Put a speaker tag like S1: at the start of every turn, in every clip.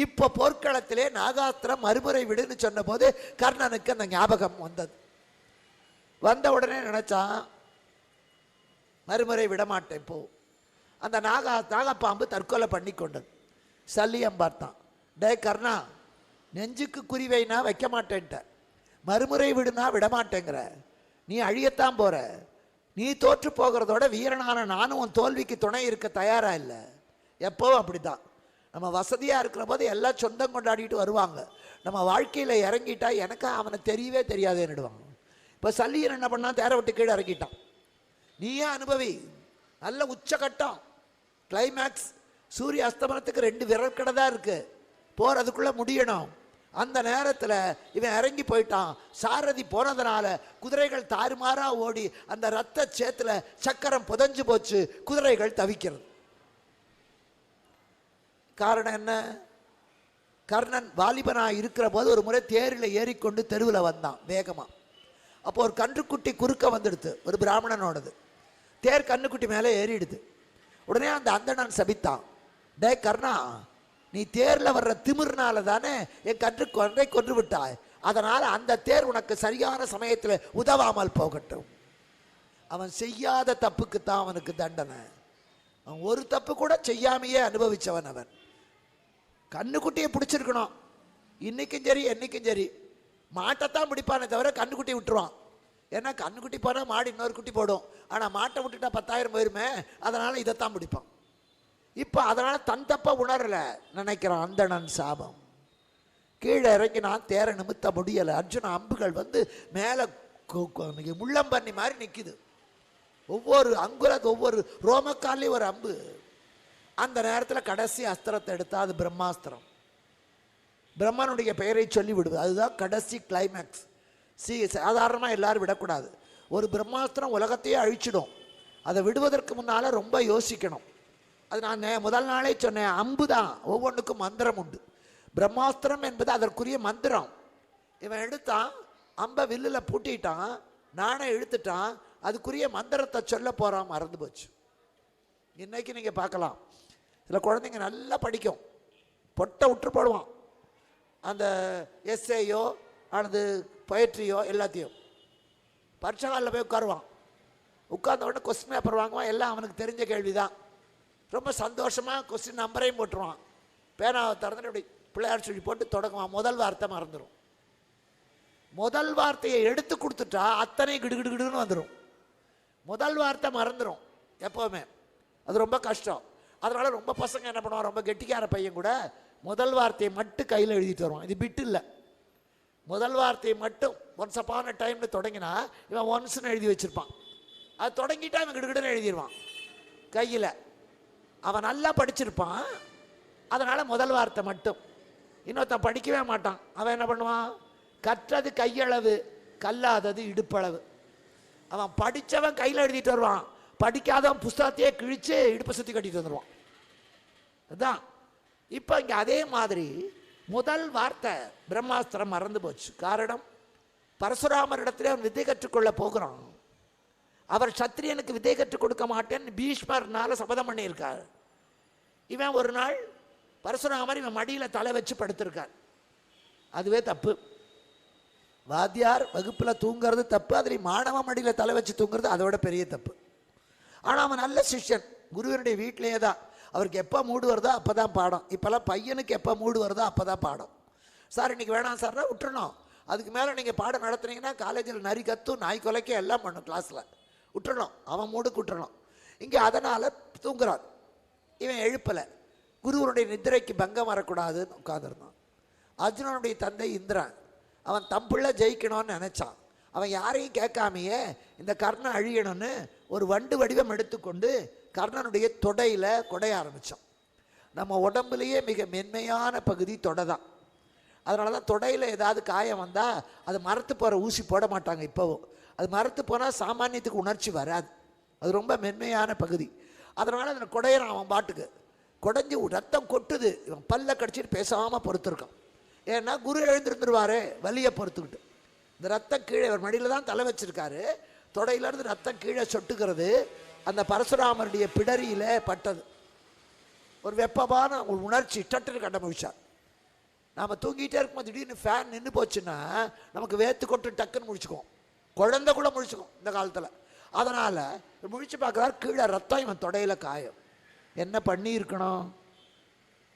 S1: இப்போ போர்க்களத்திலே நாகாஸ்திரம் மறுமுறை விடுன்னு சொன்ன போது கர்ணனுக்கு அந்த ஞாபகம் வந்தது. வந்த உடனே நினைச்சான், மறுமுறை விடமாட்டேன் போ. அந்த நாகப்பாம்பு தற்கொலை பண்ணி கொண்டது. சல்லியம் பார்த்தான், டே கர்ணா, நெஞ்சுக்கு குறிவைனா வைக்க மாட்டேன்ட்ட, மறுமுறை விடுனா விடமாட்டேங்கிற, நீ அழியத்தான் போற, நீ தோற்று போகிறதோட வீரனான நானும் உன் தோல்விக்கு துணை இருக்க தயாரா இல்லை. எப்போவும் அப்படித்தான். நம்ம வசதியாக இருக்கிற போது எல்லாம் சொந்தம் கொண்டாடிட்டு வருவாங்க. நம்ம வாழ்க்கையில் இறங்கிட்டா எனக்கு அவனை தெரியவே தெரியாதுன்னுடுவாங்க. இப்போ சல்லியன் என்ன பண்ணான், தேரை விட்டு கீழே இறங்கிட்டான். நீயே அனுபவி. நல்ல உச்சகட்டம், கிளைமேக்ஸ். சூரிய அஸ்தமனத்துக்கு 2 விரல் கடை தான் இருக்கு, போகிறதுக்குள்ளே முடியணும். அந்த நேரத்தில் இவன் இறங்கி போயிட்டான். சாரதி போனதுனால குதிரைகள் தாறுமாறா ஓடி அந்த ரத்த சேத்துல சக்கரம் புதஞ்சு போச்சு. குதிரைகள் தவிக்கிறது. காரணம் என்ன? கர்ணன் வாலிபனா இருக்கிற போது ஒரு முறை தேரில் ஏறிக்கொண்டு தெருவில் வந்தான் வேகமா. அப்போ ஒரு கன்றுக்குட்டி குறுக்க வந்துடுது, ஒரு பிராமணனோடது. தேர் கன்றுக்குட்டி மேலே ஏறிடுது. உடனே அந்த அந்தணன் சபித்தான், டே கர்ணா, நீ தேரில் வர்ற திமிர்னால தானே என் கன்றை கொன்று விட்டாய். அதனால் அந்த தேர் உனக்கு சரியான சமயத்தில் உதவாமல் போகட்டும். அவன் செய்யாத தப்புக்குத்தான் அவனுக்கு தண்டனை. அவன் ஒரு தப்பு கூட செய்யாமையே அனுபவிச்சவன். அவன் கண்ணுக்குட்டியை பிடிச்சிருக்கணும். இன்னைக்கும் சரி என்னைக்கும் சரி மாட்டைத்தான் பிடிப்பானே தவிர கண்ணுக்குட்டியை விட்டுருவான். ஏன்னா கண்ணுக்குட்டி போனால் மாடு இன்னொரு குட்டி போடும். ஆனால் மாட்டை விட்டுட்டா 10,000 போயிருமே, அதனால் இதைத்தான் பிடிப்பான். இப்போ அதனால் தன் தப்ப உணரலை நினைக்கிறான். அந்தணன் சாபம். கீழே இறங்கி நான் தேரை நிமித்த முடியலை. அர்ஜுன அம்புகள் வந்து மேலே முள்ளம்பண்ணி மாதிரி நிற்குது. ஒவ்வொரு அங்குலத்து ஒவ்வொரு ரோமக்காலையும் ஒரு அம்பு. அந்த நேரத்தில் கடைசி அஸ்திரத்தை எடுத்தா அது பிரம்மாஸ்திரம். பிரம்மனுடைய பெயரை சொல்லி விடுவது, அதுதான் கடைசி கிளைமேக்ஸ். சாதாரணமாக எல்லாரும் விடக்கூடாது. ஒரு பிரம்மாஸ்திரம் உலகத்தையே அழிச்சிடும். அதை விடுவதற்கு முன்னால் ரொம்ப யோசிக்கணும். அது நான் முதல் நாளே சொன்னேன், அம்பு தான், ஒவ்வொன்றுக்கும் மந்திரம் உண்டு. பிரம்மாஸ்திரம் என்பது அதற்குரிய மந்திரம். இவன் எடுத்தான், அம்பை வில்லில் பூட்டிட்டான், நானே இழுத்துட்டான், அதுக்குரிய மந்திரத்தை சொல்ல போகிறான், மறந்து போச்சு. இன்னைக்கு நீங்கள் பார்க்கலாம், சில குழந்தைங்க நல்லா படிக்கும், பொட்டை விட்டு போடுவான். அந்த எஸ்ஏயோ அல்லது பொயட்ரியோ எல்லாத்தையும் பரீட்சை காலில் போய் உட்காருவான். உட்கார்ந்த உடனே கொஸ்டின் பேப்பர் வாங்குவான். எல்லாம் அவனுக்கு தெரிஞ்ச கேள்வி தான். ரொம்ப சந்தோஷமாக கொஸ்டின் நம்பரையும் போட்டுருவான். பேனாவை திறந்துட்டு அப்படி பிள்ளையார் சொல்லி போட்டு தொடங்குவான். முதல் வார்த்தை மறந்துடும். முதல் வார்த்தையை எடுத்து கொடுத்துட்டா அத்தனை கிடுகிடுகிடுன்னு வந்துடும். முதல் வார்த்தை மறந்துடும் எப்போவுமே. அது ரொம்ப கஷ்டம். அதனால் ரொம்ப பசங்க என்ன பண்ணுவான், ரொம்ப கெட்டிக்கார பையன் கூட முதல் வார்த்தையை மட்டும் கையில் எழுதிட்டு வருவான். இது பிட்டு இல்லை, முதல் வார்த்தையை மட்டும். ஒன்ஸ் அப்பான டைம்னு தொடங்கினா இவன் ஒன்ஸ்ன்னு எழுதி வச்சுருப்பான். அது தொடங்கிட்டா இவன் கிடுகிடுன்னு எழுதிடுவான் கையில். அவன் நல்லா படிச்சிருப்பான், அதனால் முதல் வார்த்தை மட்டும். இன்னொருத்தன் படிக்கவே மாட்டான். அவன் என்ன பண்ணுவான், கற்றது கையளவு, கல்லாதது இடுப்பளவு. அவன் படித்தவன் கையில் எழுதிட்டு வருவான், படிக்காதவன் புஸ்தகத்தையே கிழித்து இடுப்பை சுற்றி கட்டிட்டு வந்துடுவான். அதுதான் இப்போ இங்கே அதே மாதிரி முதல் வார்த்தை பிரம்மாஸ்திரம் மறந்து போச்சு. காரணம், பரசுராமரிடத்துல அவன் வித்தை கற்றுக்கொள்ள போகிறான். அவர் சத்திரியனுக்கு வித்தை கற்றுக் கொடுக்க மாட்டேன்னு பீஷ்மர்னால சபதம் பண்ணியிருக்கார். இவன் ஒரு நாள் பரசுராமர் இவன் மடியில் தலை வச்சு படுத்திருக்கார். அதுவே தப்பு. வாத்தியார் வகுப்பில் தூங்குறது தப்பு, அதில் மாணவ மடியில் தலை வச்சு தூங்குறது அதோட பெரிய தப்பு. ஆனால் அவன் நல்ல சிஷ்யன், குருவனுடைய வீட்டிலேயே தான். அவருக்கு எப்போ மூடு வருதோ அப்போ தான் பாடம். இப்போல்லாம் பையனுக்கு எப்போ மூடு வருதோ அப்போ தான் பாடம். சார் இன்றைக்கி வேணாம் சார்னா விட்டுறணும். அதுக்கு மேலே நீங்கள் பாடம் நடத்துனீங்கன்னா காலேஜில் நரி கத்தும், நாய் கொலைக்க எல்லாம் பண்ணும், கிளாஸில் விட்டுறணும். அவன் மூடுக்கு விட்டுறணும். இங்கே அதனால் தூங்குறான். இவன் எழுப்பலை. குருவனுடைய நித்திரைக்கு பங்கம் வரக்கூடாதுன்னு உட்காந்துருந்தான். அர்ஜுனனுடைய தந்தை இந்திரன், அவன் தம்பிள்ள ஜெயிக்கணும்னு நினச்சான். அவன் யாரையும் கேட்காமையே இந்த கர்ணன் அழியணும்னு ஒரு வண்டு வடிவம் எடுத்துக்கொண்டு கர்ணனுடைய தொடையில் கொடைய ஆரம்பித்தான். நம்ம உடம்புலேயே மிக மென்மையான பகுதி தொடை தான். அதனால தான் தொடையில் ஏதாவது காயம் வந்தால் அது மரத்து போகிற ஊசி போட மாட்டாங்க இப்போவும். அது மரத்து போனால் சாமானியத்துக்கு உணர்ச்சி வராது. அது ரொம்ப மென்மையான பகுதி. அதனால் அதில் குடையிறான். அவன் பாட்டுக்கு குடைஞ்சி ரத்தம் கொட்டுது. இவன் பல்ல கடிச்சிட்டு பேசாமல் பொறுத்துருக்கான். ஏன்னா குரு எழுந்திருந்துருவாரு வலியை பொறுத்துக்கிட்டு. இந்த ரத்தம் கீழே ஒரு மடியில் தான் தலை வச்சிருக்காரு. தொடையிலேருந்து ரத்தம் கீழே சொட்டுக்கிறது அந்த பரசுராமருடைய பிடரியில் பட்டது. ஒரு வெப்பமான ஒரு உணர்ச்சி சட்டுன்னு கண்டுபிடிச்சார். நாம் தூங்கிட்டே இருக்கும்போது திடீர்னு ஃபேன் நின்று போச்சுன்னா நமக்கு வேத்து கொட்டு டக்குன்னு முழிச்சுக்குவோம். குழந்தை கூட முழிச்சுக்கும் இந்த காலத்தில். அதனால் முழிச்சு பார்க்குறாரு, கீழே ரத்தம், இவன் தொடையில் காயம். என்ன பண்ணியிருக்கணும்?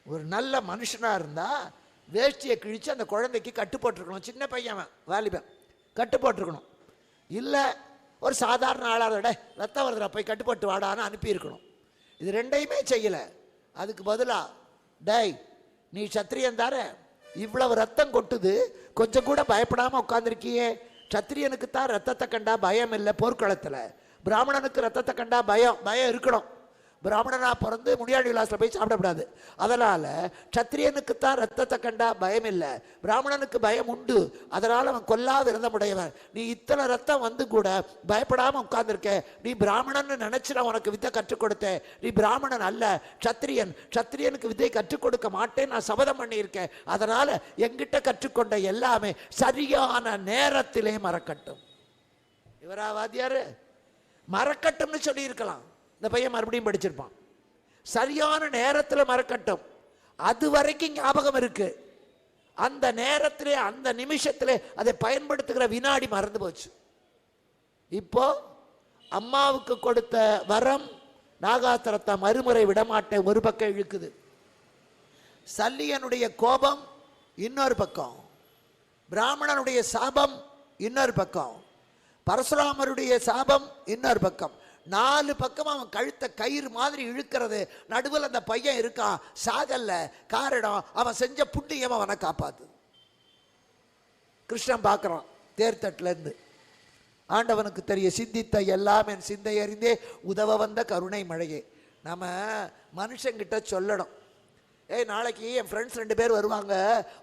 S1: ஒரு நல்ல மனுஷனாக இருந்தால் வேஷ்டியை கிழித்து அந்த குழந்தைக்கு கட்டு போட்டிருக்கணும். சின்ன பையன் வாலிபன், கட்டு போட்டிருக்கணும். இல்லை ஒரு சாதாரண ஆளாக ரத்தம் வருதுடா போய் கட்டு போட்டு வாடான்னு அனுப்பியிருக்கணும். இது ரெண்டையுமே செய்யலை. அதுக்கு பதிலாக, டேய் நீ சத்திரியன் தார, இவ்வளவு ரத்தம் கொட்டுது, கொஞ்சம் கூட பயப்படாமல் உட்காந்துருக்கியே. சத்திரியனுக்கு தான் ரத்தத்தை கண்டா பயம் இல்லை போர்க்களத்தில். பிராமணனுக்கு ரத்தத்தை கண்டா பயம் இருக்கணும். பிராமணனாக பிறந்து முனியாடி விலாசில் போய் சாப்பிடக்கூடாது. அதனால் சத்திரியனுக்குத்தான் ரத்தத்தை கண்டா பயம் இல்லை, பிராமணனுக்கு பயம் உண்டு. அதனால் அவன் கொல்லாத விரதமுடையவன். நீ இத்தனை ரத்தம் வந்து கூட பயப்படாமல் உட்கார்ந்துருக்க. நீ பிராமணன்னு நினச்சி நான் உனக்கு வித்தை கற்றுக் கொடுத்தேன். நீ பிராமணன் அல்ல, சத்திரியன். சத்திரியனுக்கு வித்தை கற்றுக் கொடுக்க மாட்டேன் நான் சபதம் பண்ணியிருக்கேன். அதனால் எங்கிட்ட கற்றுக்கொண்ட எல்லாமே சரியான நேரத்திலே மறக்கட்டும். இவரா வாத்தியார்? மறக்கட்டும்னு சொல்லியிருக்கலாம். இந்த பையன் மறுபடியும் படிச்சிருப்பான். சரியான நேரத்தில் மறக்கட்டும். அது வரைக்கும் ஞாபகம் இருக்கு. அந்த நேரத்திலே அந்த நிமிஷத்திலே அதை பயன்படுத்துகிற வினாடி மறந்து போச்சு. இப்போ அம்மாவுக்கு கொடுத்த வரம் நாகாத்திரத்தை மறுமுறை விடமாட்டேன் ஒரு பக்கம் இழுக்குது. சல்லியனுடைய கோபம் இன்னொரு பக்கம், பிராமணனுடைய சாபம் இன்னொரு பக்கம், பரசுராமருடைய சாபம் இன்னொரு பக்கம். 4 பக்கம் அவன் கழுத்தை கயிறு மாதிரி இழுக்கிறது. நடுவில் அந்த பையன் இருக்கான், சாகல்ல. காரணம் அவன் செஞ்ச புண்ணியம் அவனை காப்பாத்து. கிருஷ்ணன் பார்க்குறான் தேர்தட்டிலேருந்து. ஆண்டவனுக்கு தெரிய சிந்தித்த எல்லாம் என் சிந்தை அறிந்தே உதவ வந்த கருணை மழையே. நம்ம மனுஷங்கிட்ட சொல்லணும், ஏய் நாளைக்கு என் ஃப்ரெண்ட்ஸ் 2 பேர் வருவாங்க,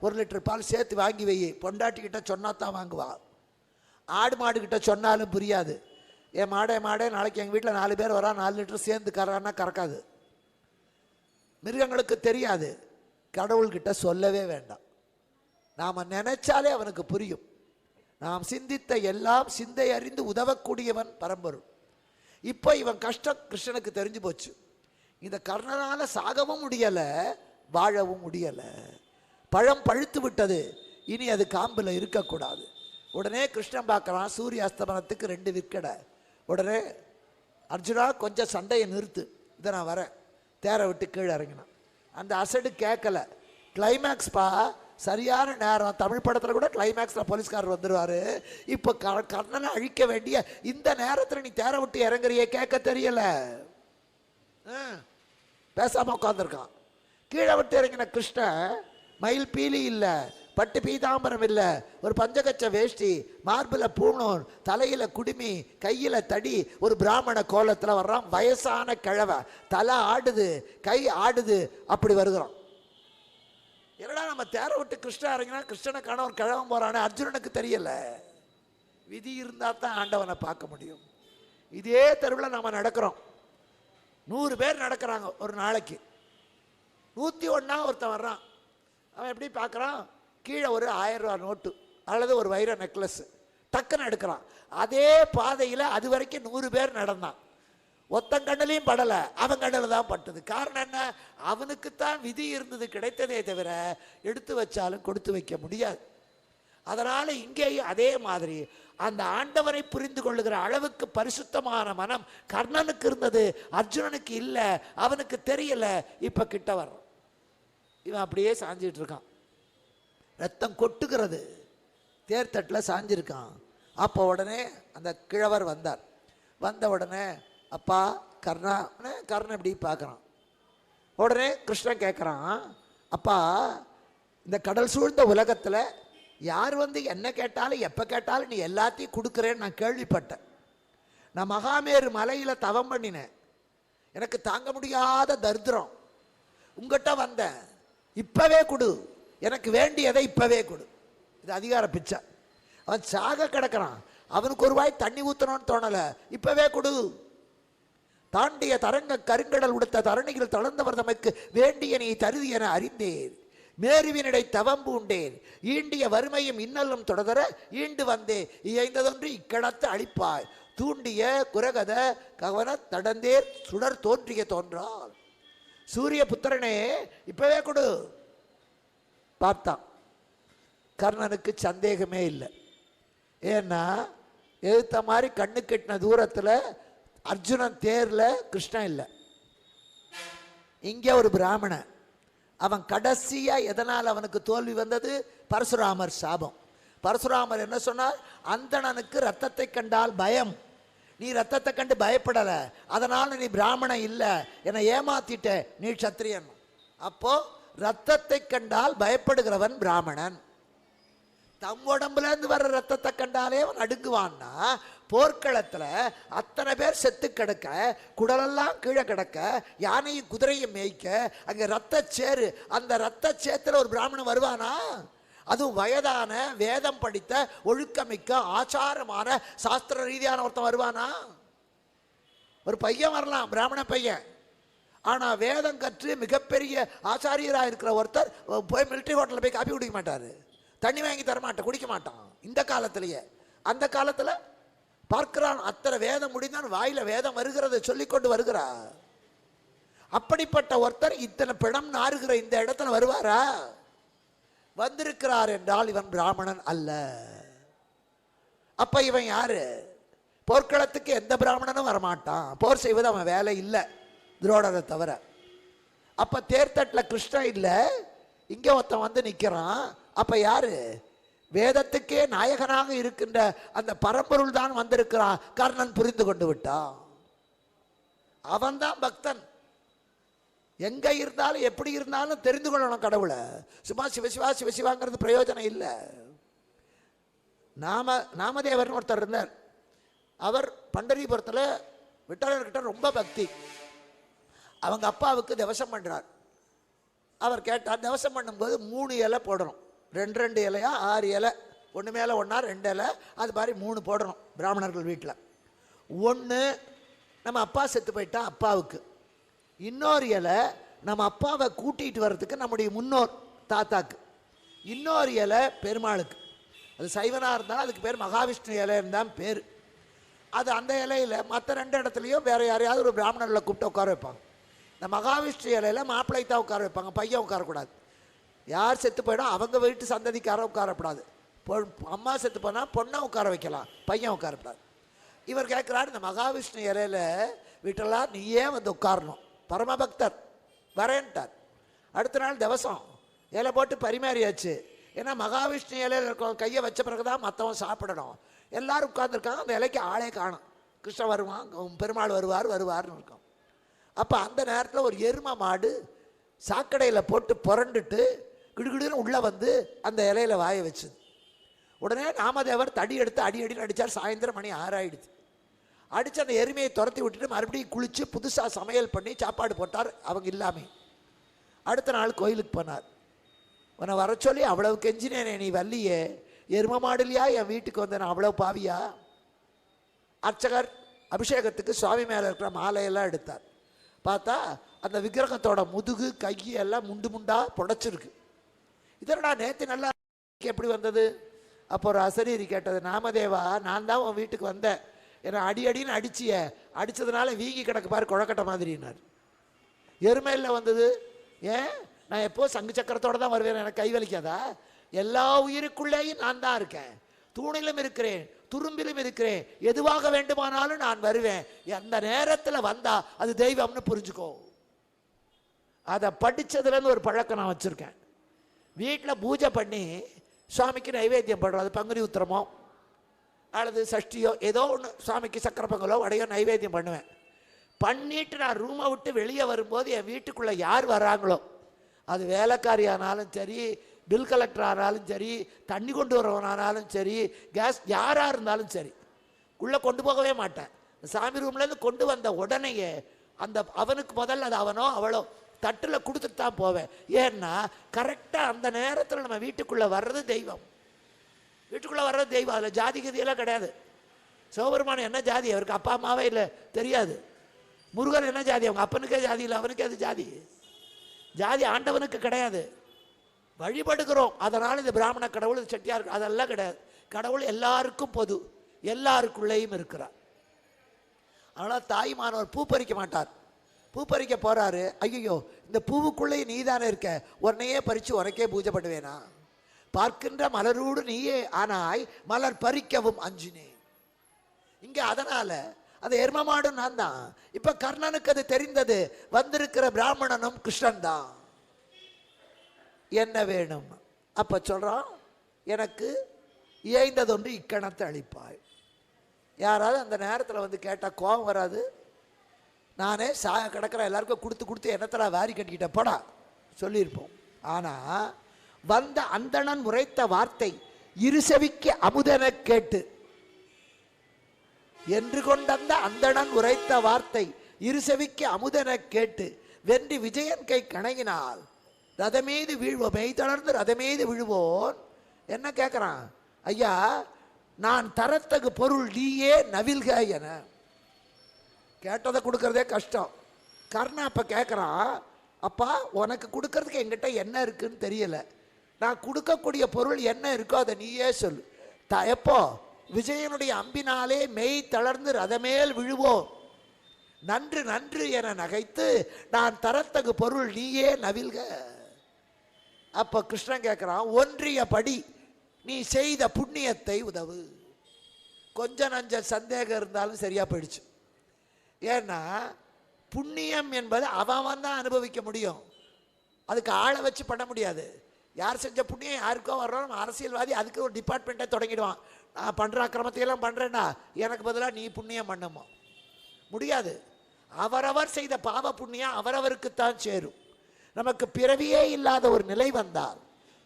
S1: 1 லிட்டர் பால் சேர்த்து வாங்கி வை. பொண்டாட்டிக்கிட்ட சொன்னா தான் வாங்குவா. ஆடு மாடுகிட்ட சொன்னாலும் புரியாது. என் மாடே நாளைக்கு எங்கள் வீட்டில் 4 பேர் வரா, 4 லிட்டர் சேர்ந்து கறான்னா கறக்காது. மிருகங்களுக்கு தெரியாது. கடவுள்கிட்ட சொல்லவே வேண்டாம். நாம் நினைச்சாலே அவனுக்கு புரியும். நாம் சிந்தித்த எல்லாம் சிந்தை அறிந்து உதவக்கூடியவன் பரம்பொருள். இப்போ இவன் கஷ்டம் கிருஷ்ணனுக்கு தெரிஞ்சு போச்சு. இந்த கர்ணனால் சாகவும் முடியலை, வாழவும் முடியலை. பழம் பழுத்து விட்டது, இனி அது காம்பில் இருக்கக்கூடாது. உடனே கிருஷ்ணன் பார்க்குறான், சூரிய அஸ்தமனத்துக்கு 2 விற்கடை. உடனே அர்ஜுனா கொஞ்சம் சண்டையை நிறுத்து, இதை நான் வரேன். தேரை விட்டு கீழே இறங்கினான். அந்த அசடு கேட்கலை. கிளைமேக்ஸ்பா, சரியான நேரம். தமிழ் படத்தில் கூட கிளைமேக்ஸில் போலீஸ்காரர் வந்துடுவார். இப்போ கர்ணனை அழிக்க வேண்டிய இந்த நேரத்தில் நீ தேரை விட்டு இறங்குறியே, கேட்க தெரியலை. பேசாமல் உட்காந்துருக்கான். கீழே விட்டு இறங்கின கிருஷ்ணன் மயில் பீலி இல்லை, பட்டு பீதாம்பரம் இல்லை, ஒரு பஞ்சகச்ச வேஷ்டி, மார்பில் பூணூர், தலையில் குடுமி, கையில் தடி, ஒரு பிராமண கோலத்தில் வர்றான். வயசான கிழவை, தலை ஆடுது, கை ஆடுது, அப்படி வருகிறான். என்னடா நம்ம தேரை விட்டு கிருஷ்ணன் இறங்கினா கிருஷ்ணனை காண ஒரு கிழவன் போகிறானே, அர்ஜுனனுக்கு தெரியல. விதி இருந்தால் தான் ஆண்டவனை பார்க்க முடியும். இதே தெருவில் நம்ம நடக்கிறோம். 100 பேர் நடக்கிறாங்க ஒரு நாளைக்கு. 101 ஒருத்தன் வர்றான். அவன் எப்படி பார்க்குறான்? கீழே ஒரு 1000 ரூபா நோட்டு அல்லது ஒரு வைர நெக்லஸ் டக்குன்னு எடுக்கிறான். அதே பாதையில் அது வரைக்கும் 100 பேர் நடந்தான். ஒத்தன் கண்ணிலையும் படலை, அவன் கண்ணில் தான் பட்டது. காரணம் என்ன? அவனுக்குத்தான் விதி இருந்தது, கிடைத்ததே தவிர எடுத்து வச்சாலும் கொடுத்து வைக்க முடியாது. அதனால் இங்கேயும் அதே மாதிரி அந்த ஆண்டவனை புரிந்து கொள்ளுகிற அளவுக்கு பரிசுத்தமான மனம் கர்ணனுக்கு இருந்தது, அர்ஜுனனுக்கு இல்லை. அவனுக்கு தெரியல. இப்போ கிட்ட வர்றான். இவன் அப்படியே சாஞ்சிட்டு இருக்கான். ரத்தம் கொட்டுகிறது, தேர்தட்டில் சாஞ்சிருக்கான். அப்போ உடனே அந்த கிழவர் வந்தார். வந்த உடனே, அப்பா கர்ணன் இப்படி பார்க்குறான். உடனே கிருஷ்ணன் கேட்குறான், அப்பா இந்த கடல் சூழ்ந்த உலகத்தில் யார் வந்து என்ன கேட்டாலும் எப்போ கேட்டாலும் நீ எல்லாத்தையும் கொடுக்குறேன்னு நான் கேள்விப்பட்டேன். நான் மகாமேரு மலையில் தவம் பண்ணினேன், எனக்கு தாங்க முடியாத தரித்திரம், உங்ககிட்ட வந்தேன். இப்போவே கொடு, எனக்கு வேண்டியதை இப்போவே கொடு. இது அதிகார பிச்சை. அவன் சாக கிடக்கிறான், அவனுக்கு ஒரு வாய் தண்ணி ஊற்றணும்னு தோணலை, இப்போவே கொடு. தாண்டிய தரங்க கருங்கடல் உடுத்த தரணிகள் தளர்ந்தவர் தமக்கு வேண்டிய நீ தருதி என அறிந்தேன். மேருவினிடை தவம்பு உண்டேன், ஈண்டிய வறுமையும் இன்னலும் தொடர ஈண்டு வந்தே இயைந்ததொன்று இக்கடத்து அழிப்பாய். தூண்டிய குரகத கவன தடந்தேர் சுடர் தோன்றிய தோன்றால். சூரிய புத்திரனே இப்பவே கொடு. பார்த்தான். கர்ணனுக்கு சந்தேகமே இல்லை. ஏன்னா எழுத்த மாதிரி கண்ணு கெட்டின தூரத்தில் அர்ஜுனன் தேரில், கிருஷ்ணன் இல்லை. இங்கே ஒரு பிராமணன், அவன் கடைசியாக எதனால் அவனுக்கு தோல்வி வந்தது? பரசுராமர் சாபம். பரசுராமர் என்ன சொன்னார்? அந்தணனுக்கு ரத்தத்தை கண்டால் பயம், நீ ரத்தத்தை கண்டு பயப்படல, அதனால நீ பிராமணன் இல்லை, என்னை ஏமாத்திட்ட, நீ சத்திரியன். அப்போ ரத்தத்தை கண்டால் பயப்படுகிறவன் பிராமணன். தம் உடம்புல இருந்து வர்ற ரத்தத்தை கண்டாலே அவன் அடுங்குவான்னா, போர்க்களத்தில் அத்தனை பேர் செத்து கிடக்க, குடலெல்லாம் கீழே கிடக்க, யானையும் குதிரையும் மேய்க்க, அங்கே ரத்த சேரு, அந்த ரத்த சேத்துல ஒரு பிராமணன் வருவானா? அதுவும் வயதான, வேதம் படித்த, ஒழுக்கமிக்க, ஆச்சாரமான, சாஸ்திர ரீதியான ஒருத்தன் வருவானா? ஒரு பையன் வரலாம், பிராமண பையன். ஆனால் வேதம் கற்று மிகப்பெரிய ஆச்சாரியராக இருக்கிற ஒருத்தர் போய் மிலிட்ரி ஹோட்டலில் போய் காப்பி குடிக்க மாட்டார், தண்ணி வாங்கி தரமாட்டான், குடிக்க மாட்டான். இந்த காலத்திலேயே. அந்த காலத்தில் பார்க்கிறான், அத்தனை வேதம் முடிந்தான், வாயில வேதம் வருகிறத சொல்லிக்கொண்டு வருகிறார். அப்படிப்பட்ட ஒருத்தர் இத்தனை பிணம் நாறுகிற இந்த இடத்துல வருவாரா? வந்திருக்கிறார் என்றால் இவன் பிராமணன் அல்ல. அப்ப இவன் யாரு? போர்க்களத்துக்கு எந்த பிராமணனும் வரமாட்டான், போர் செய்வது அவன் வேலை இல்லை, துரோணரை தவிர. அப்ப தேர்தட்டில் கிருஷ்ணன் இல்லை, இங்க ஒருத்தன் வந்து நிற்கிறான். அப்ப யாரு? வேதத்துக்கே நாயகனாக இருக்கின்ற அந்த பரம்பொருள் தான் வந்திருக்கிறான். கர்ணன் புரிந்து கொண்டு விட்டான். அவன்தான் பக்தன். எங்க இருந்தாலும் எப்படி இருந்தாலும் தெரிந்து கொள்ளணும் கடவுளை. சும்மா சிவசிவா சிவசிவாங்கிறது பிரயோஜனம் இல்லை. நாமதேவர்னு ஒருத்தர் இருந்தார். அவர் பண்டரிபுரத்தில் விட்டலர்கிட்ட ரொம்ப பக்தி. அவங்க அப்பாவுக்கு திவசம் பண்றார். அவர் கேட்டார், திவசம் பண்ணும்போது 3 இலை போடணும், 2 இலையா 6 இலை, ஒன்று மேலே ஒன்றா 2 இலை, அது மாதிரி 3 போடணும் பிராமணர்கள் வீட்டில். ஒன்று நம்ம அப்பா செத்து போயிட்டா அப்பாவுக்கு, இன்னொரு இலை நம்ம அப்பாவை கூட்டிகிட்டு வர்றதுக்கு நம்முடைய முன்னோர் தாத்தாக்கு, இன்னொரு இலை பெருமாளுக்கு. அது சைவனாக இருந்தாலும் அதுக்கு பேர் மகாவிஷ்ணு இலைன்னு தான் பேர். அது அந்த இலையில் மற்ற 2 இடத்துலையும் வேறு யாரையாவது ஒரு பிராமணர்களை கூப்பிட்டு உட்கார வைப்பாங்க. இந்த மகாவிஷ்ணு இலையில் மாப்பிள்ளை தான் உட்கார வைப்பாங்க, பையன் உட்காரக்கூடாது. யார் செத்து போயிடும் அவங்க வீட்டு சந்ததிக்கார உட்காரப்படாது. அம்மா செத்து போனால் பொண்ணை உட்கார வைக்கலாம், பையன் உட்காரப்படாது. இவர் கேட்குறாரு, இந்த மகாவிஷ்ணு இலையில் வீட்டெல்லாம் நீயே வந்து உட்காரணும். பரமபக்தர் வரேன்ட்டார். அடுத்த நாள் திவசம் இலை போட்டு பரிமாறியாச்சு. ஏன்னா மகாவிஷ்ணு இலையில் இருக்க கையை வச்ச பிறகு தான் மற்றவன் சாப்பிடணும். எல்லாரும் உட்காந்துருக்காங்க, அந்த இலைக்கு ஆளே காணும். கிருஷ்ணன் வருவான், பெருமாள் வருவார்னு இருக்கும். அப்போ அந்த நேரத்தில் ஒரு எருமை மாடு சாக்கடையில் போட்டு புரண்டுட்டு கிடுகிடுன்னு உள்ளே வந்து அந்த இலையில வாய வச்சுது. உடனே நாமதேவர் தடி எடுத்து அடின்னு அடித்தார். சாயந்தரம் மணி 6 ஆயிடுச்சு. அடித்து அந்த எருமையை துரத்தி விட்டுட்டு மறுபடியும் குளித்து புதுசாக சமையல் பண்ணி சாப்பாடு போட்டார் அவங்க இல்லாமல். அடுத்த நாள் கோயிலுக்கு போனார். உன்னை வர சொல்லி அவ்வளவு கெஞ்சினேனே, நீ வல்லியே, எருமை மாடுலையா என் வீட்டுக்கு வந்தேன், அவ்வளோ பாவியா? அர்ச்சகர் அபிஷேகத்துக்கு சுவாமி மேலே இருக்கிற மாலையெல்லாம் எடுத்தார். பார்த்தா அந்த விக்கிரகத்தோட முதுகு கை எல்லாம் முண்டு முண்டா புடைச்சிருக்கு. இதனடா நேற்று நல்லா எப்படி வந்தது? அப்போ ஒரு அசரீரி கேட்டது, நாமதேவா நான் தான் உன் வீட்டுக்கு வந்தேன், என்னை அடின்னு அடிச்சிய, அடித்ததுனால வீங்கி கிடக்கு பாரு குழக்கட்டை மாதிரினார். எருமையில் வந்தது. ஏன் நான் எப்போ சங்கு சக்கரத்தோடு தான் வருவேன், எனக்கு கை வலிக்காதா? எல்லா உயிருக்குள்ளேயும் நான் தான் இருக்கேன், தூணிலும் இருக்கிறேன், துரும்பிலும் இருக்கிறேன், எதுவாக வேண்டுமானாலும் நான் வருவேன். அந்த நேரத்தில் வந்தா அது தெய்வம்னு புரிஞ்சுக்கோ. அதை படித்ததுலேருந்து ஒரு பழக்கம் நான் வச்சுருக்கேன். வீட்டில் பூஜை பண்ணி சுவாமிக்கு நைவேத்தியம் பண்ணுறோம். அது பங்குனி உத்திரமோ அல்லது சஷ்டியோ ஏதோ ஒன்று சுவாமிக்கு சக்கரை பொங்கலோ வடையோ நைவேத்தியம் பண்ணுவேன். பண்ணிட்டு நான் ரூமை விட்டு வெளியே வரும்போது என் வீட்டுக்குள்ளே யார் வராங்களோ, அது வேலைக்காரி ஆனாலும் சரி, பில் கலெக்டர் ஆனாலும் சரி, தண்ணி கொண்டு வரவனானாலும் சரி, கேஸ் யாராக இருந்தாலும் சரி, உள்ளே கொண்டு போகவே மாட்டேன். சாமி ரூம்லேருந்து கொண்டு வந்த உடனேயே அந்த அவனுக்கு முதல்ல அது அவனோ அவளோ தட்டில் கொடுத்துட்டு தான் போவேன். ஏன்னா கரெக்டாக அந்த நேரத்தில் நம்ம வீட்டுக்குள்ளே வர்றது தெய்வம். வீட்டுக்குள்ளே வர்றது தெய்வம். அதில் ஜாதி கதியெல்லாம் கிடையாது. சிவபெருமான் என்ன ஜாதி? அவருக்கு அப்பா அம்மாவே இல்லை, தெரியாது. முருகன் என்ன ஜாதி? அவங்க அப்பனுக்கே ஜாதி இல்லை, அவனுக்கே அது ஜாதி. ஜாதி ஆண்டவனுக்கு கிடையாது. வழிபடுகிறோம். அதனால் இந்த பிராமண கடவுள், இது செட்டியார், அதெல்லாம் கிடையாது. கடவுள் எல்லாருக்கும் பொது, எல்லாருக்குள்ளேயும் இருக்கிறார். அதனால் தாய்மானவர் பூ பறிக்க மாட்டார். பூ பறிக்க போகிறாரு, ஐயோ இந்த பூவுக்குள்ளேயும் நீ தானே இருக்க, உன்னையே பறித்து உனக்கே பூஜை பண்ணுவேனா? பார்க்கின்ற மலரோடு நீயே ஆனாய், மலர் பறிக்கவும் அஞ்சினேன். இங்க அதனால அந்த எருமமாடு நான் தான். இப்ப கர்ணனுக்கு அது தெரிந்தது, வந்திருக்கிற பிராமணனும் கிருஷ்ணன் தான். என்ன வேணும்? அப்ப சொல்றான், எனக்கு இயைந்ததொன்று இக்கணத்தை அளிப்பாய். யாராவது அந்த நேரத்தில் வந்து கேட்டால் கோபம் வராது? நானே சாய கிடக்கிற எல்லாருக்கும் கொடுத்து கொடுத்து என்னத்தடா வாரி கட்டிக்கிட்ட போடா சொல்லியிருப்போம். ஆனால் வந்த அந்தணன் உரைத்த வார்த்தை இருசவிக்கு அமுதென கேட்டு, என்று கொண்டந்த அந்தணன் உரைத்த வார்த்தை இருசவிக்கு அமுதென கேட்டு வென்றி விஜயன் கை கணங்கினால் ரதமீது வீழ்வோம், மெய் தளர்ந்து ரதமீது விழுவோன். என்ன கேட்குறான்? ஐயா, நான் தரத்தகு பொருள் நீயே நவில்க என. கேட்டதை கொடுக்கறதே கஷ்டம். கர்ணன் அப்போ கேட்குறான், அப்பா உனக்கு கொடுக்கறதுக்கு என்கிட்ட என்ன இருக்குன்னு தெரியல, நான் கொடுக்கக்கூடிய பொருள் என்ன இருக்கோ அதை நீயே சொல்லு. எப்போ? விஜயனுடைய அம்பினாலே மெய் தளர்ந்து ரதமேல் விழுவோம், நன்று நன்று என நகைத்து நான் தரத்தகு பொருள் நீயே நவில்க. அப்போ கிருஷ்ணன் கேட்குறான், ஒன்றிய படி நீ செய்த புண்ணியத்தை உதவு. கொஞ்ச நஞ்ச சந்தேகம் இருந்தாலும் சரியா போயிடுச்சு. ஏன்னா புண்ணியம் என்பது அவன் தான் அனுபவிக்க முடியும், அதுக்கு ஆளை வச்சு பண்ண முடியாது. யார் செஞ்ச புண்ணியம் யாருக்கோ வர்றோம், அரசியல்வாதி அதுக்கு ஒரு டிபார்ட்மெண்ட்டை தொடங்கிடுவான். நான் பண்ணுற அக்கிரமத்தையெல்லாம் பண்ணுறேன்னா எனக்கு பதிலாக நீ புண்ணியம் பண்ணுமா? முடியாது. அவரவர் செய்த பாவ புண்ணியம் அவரவருக்குத்தான் சேரும். நமக்கு பிறவியே இல்லாத ஒரு நிலை வந்தால்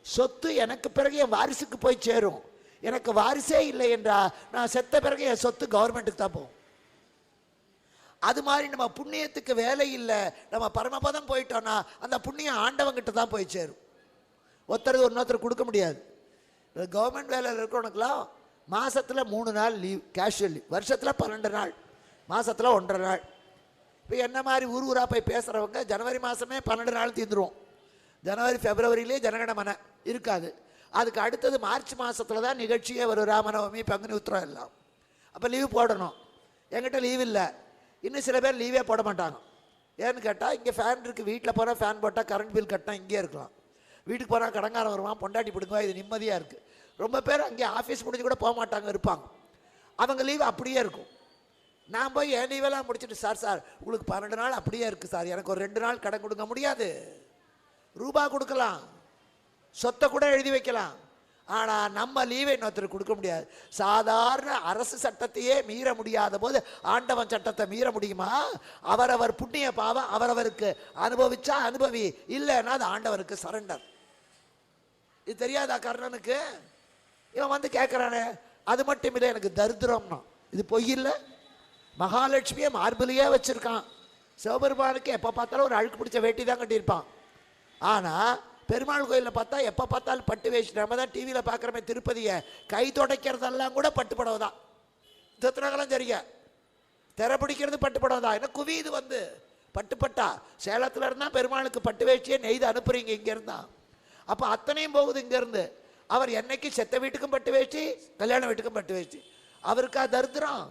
S1: சொத்து எனக்கு பிறகு என் வாரிசுக்கு போய் சேரும். எனக்கு வாரிசே இல்லை என்றால் நான் செத்த பிறகு என் சொத்து கவர்மெண்ட்டுக்கு தான் போகும். அது மாதிரி நம்ம புண்ணியத்துக்கு வேலை இல்லை, நம்ம பரமபதம் போயிட்டோம்னா அந்த புண்ணியம் ஆண்டவங்கிட்ட தான் போய் சேரும். ஒருத்தர் இன்னொருத்தர் கொடுக்க முடியாது. கவர்மெண்ட் வேலையில் இருக்கிறவனுக்குலாம் மாதத்தில் 3 நாள் லீவ், கேஷுவல் லீவ், வருஷத்தில் 12 நாள், மாதத்தில் 1.5 நாள். இப்போ என்ன மாதிரி ஊர் ஊராக போய் பேசுகிறவங்க ஜனவரி மாதமே 12 நாள் தீர்ந்துருவோம். ஜனவரி பிப்ரவரியிலே ஜனகணமன இருக்காது. அதுக்கு அடுத்தது மார்ச் மாதத்தில் தான் நிகழ்ச்சியே வரும், ராமநவமி, பங்குனி உத்திரம் எல்லாம். அப்போ லீவு போடணும். என்கிட்ட லீவ் இல்லை. இன்னும் சில பேர் லீவே போட மாட்டாங்க. ஏன்னு கேட்டால் இங்கே ஃபேன் இருக்குது, வீட்டில் போனால் ஃபேன் போட்டால் கரண்ட் பில் கட்டினா இங்கே இருக்கலாம், வீட்டுக்கு போனால் கடங்காரம் வருவான், பொண்டாட்டி பிடுங்குவா, இது நிம்மதியாக இருக்குது. ரொம்ப பேர் அங்கே ஆஃபீஸ் முடிஞ்சு கூட போக மாட்டாங்க, இருப்பாங்க. அவங்க லீவு அப்படியே இருக்கும். நான் போய் என் லீவெல்லாம் முடிச்சுட்டு, சார் உங்களுக்கு 12 நாள் அப்படியே இருக்குது சார், எனக்கு ஒரு 2 நாள் கடன் கொடுக்க முடியாது. ரூபா கொடுக்கலாம், சொத்தை கூட எழுதி வைக்கலாம், ஆனால் நம்ம லீவை இன்னொருத்தருக்கு கொடுக்க முடியாது. சாதாரண அரசு சட்டத்தையே மீற முடியாத போது ஆண்டவன் சட்டத்தை மீற முடியுமா? அவரவர் புண்ணிய பாவம் அவரவருக்கு அனுபவிச்சா அனுபவி, இல்லைன்னா அது ஆண்டவருக்கு சரண்டர். இது தெரியாதா கர்ணனுக்கு? இவன் வந்து கேட்குறானே, அது மட்டும் இல்லை எனக்கு தரித்திரம்னா. இது பொய் இல்லை. மகாலட்சுமியை மார்பிளையே வச்சுருக்கான். சிவபெருமானுக்கு எப்போ பார்த்தாலும் ஒரு அழுக்கு பிடிச்ச வேட்டி தான் கட்டியிருப்பான். ஆனால் பெருமாள் கோயிலில் பார்த்தா எப்போ பார்த்தாலும் பட்டு வேஷ்டி. நம்ம தான் டிவியில் பார்க்குறமே திருப்பதியை, கை துடைக்கிறதெல்லாம் கூட பட்டு புடவை தான். திருத்தனகலம் சரிங்க, திரை பிடிக்கிறது பட்டு புடவை தான். ஏன்னா குவியுது வந்து பட்டுப்பட்டா. சேலத்தில் இருந்தால் பெருமாளுக்கு பட்டு வேஷ்டியை நெய்து அனுப்புறீங்க இங்கேருந்தா. அப்போ அத்தனையும் போகுது இங்கேருந்து. அவர் என்னைக்கு செத்த வீட்டுக்கும் பட்டு வேஷ்டி, கல்யாண வீட்டுக்கும் பட்டு வேஷ்டி. அவருக்கா தரித்திரம்?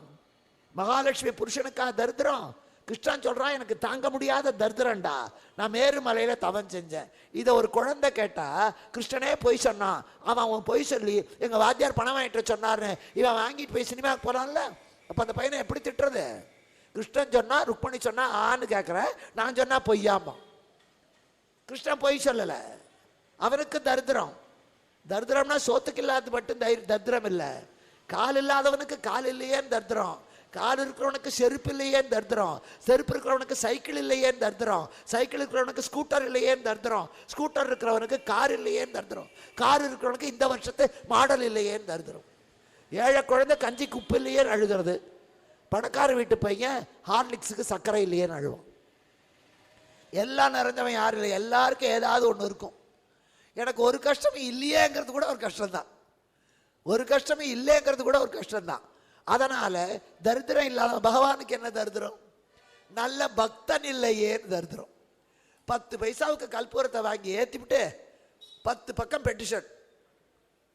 S1: மகாலட்சுமி புருஷனுக்கா தரித்திரம்? கிருஷ்ணன் சொல்கிறான், எனக்கு தாங்க முடியாத தரித்திரண்டா, நான் மேருமலையில் தவம் செஞ்சேன். இதை ஒரு குழந்தை கேட்டால் கிருஷ்ணனே பொய் சொன்னான், அவன் பொய் சொல்லி எங்கள் வாத்தியார் பணம் வாங்கிட்டு சொன்னார்னு இவன் வாங்கிட்டு போய் சினிமாவுக்கு போகிறான்ல. அப்போ அந்த பையனை எப்படி திட்டுறது? கிருஷ்ணன் சொன்னால் ருக்மணி சொன்னால் ஆன்னு கேட்குறேன், நான் சொன்னால் பொய்யாமா. கிருஷ்ணன் பொய் சொல்லலை, அவனுக்கு தரித்திரம். தரித்திரம்னா சோத்துக்கு இல்லாத மட்டும் தரித்திரம் இல்லை, கால் இல்லாதவனுக்கு கால் இல்லையேன்னு தரித்திரம், கால் இருக்கிறவனுக்கு செருப்பு இல்லையேன்னு தரித்திரம், செருப்பு இருக்கிறவனுக்கு சைக்கிள் இல்லையேன்னு தரித்திரம், சைக்கிள் இருக்கிறவனுக்கு ஸ்கூட்டர் இல்லையேன்னு தரித்திரம், ஸ்கூட்டர் இருக்கிறவனுக்கு கார் இல்லையேன்னு தரித்திரம், கார் இருக்கிறவனுக்கு இந்த வருஷத்து மாடல் இல்லையேன்னு தரித்திரம். ஏழை குழந்தை கஞ்சிக்கு உப்பு இல்லையேன்னு அழுகிறது, பணக்கார வீட்டு பையன் ஹார்லிக்ஸுக்கு சர்க்கரை இல்லையேன்னு அழுவான். எல்லாம் நிறைஞ்சவன் யாரும் இல்லை, எல்லாருக்கும் ஏதாவது ஒன்று இருக்கும். எனக்கு ஒரு கஷ்டம் இல்லையேங்கிறது கூட ஒரு கஷ்டம்தான், ஒரு கஷ்டமே இல்லைங்கிறது கூட ஒரு கஷ்டம்தான். அதனால தரித்திரம் இல்லாத பகவானுக்கு என்ன தரித்திரம்? நல்ல பக்தன் இல்லையேன்னு தரித்திரம். 10 பைசாவுக்கு கற்பூரத்தை வாங்கி ஏற்றிவிட்டு 10 பக்கம் பெட்டிஷன்,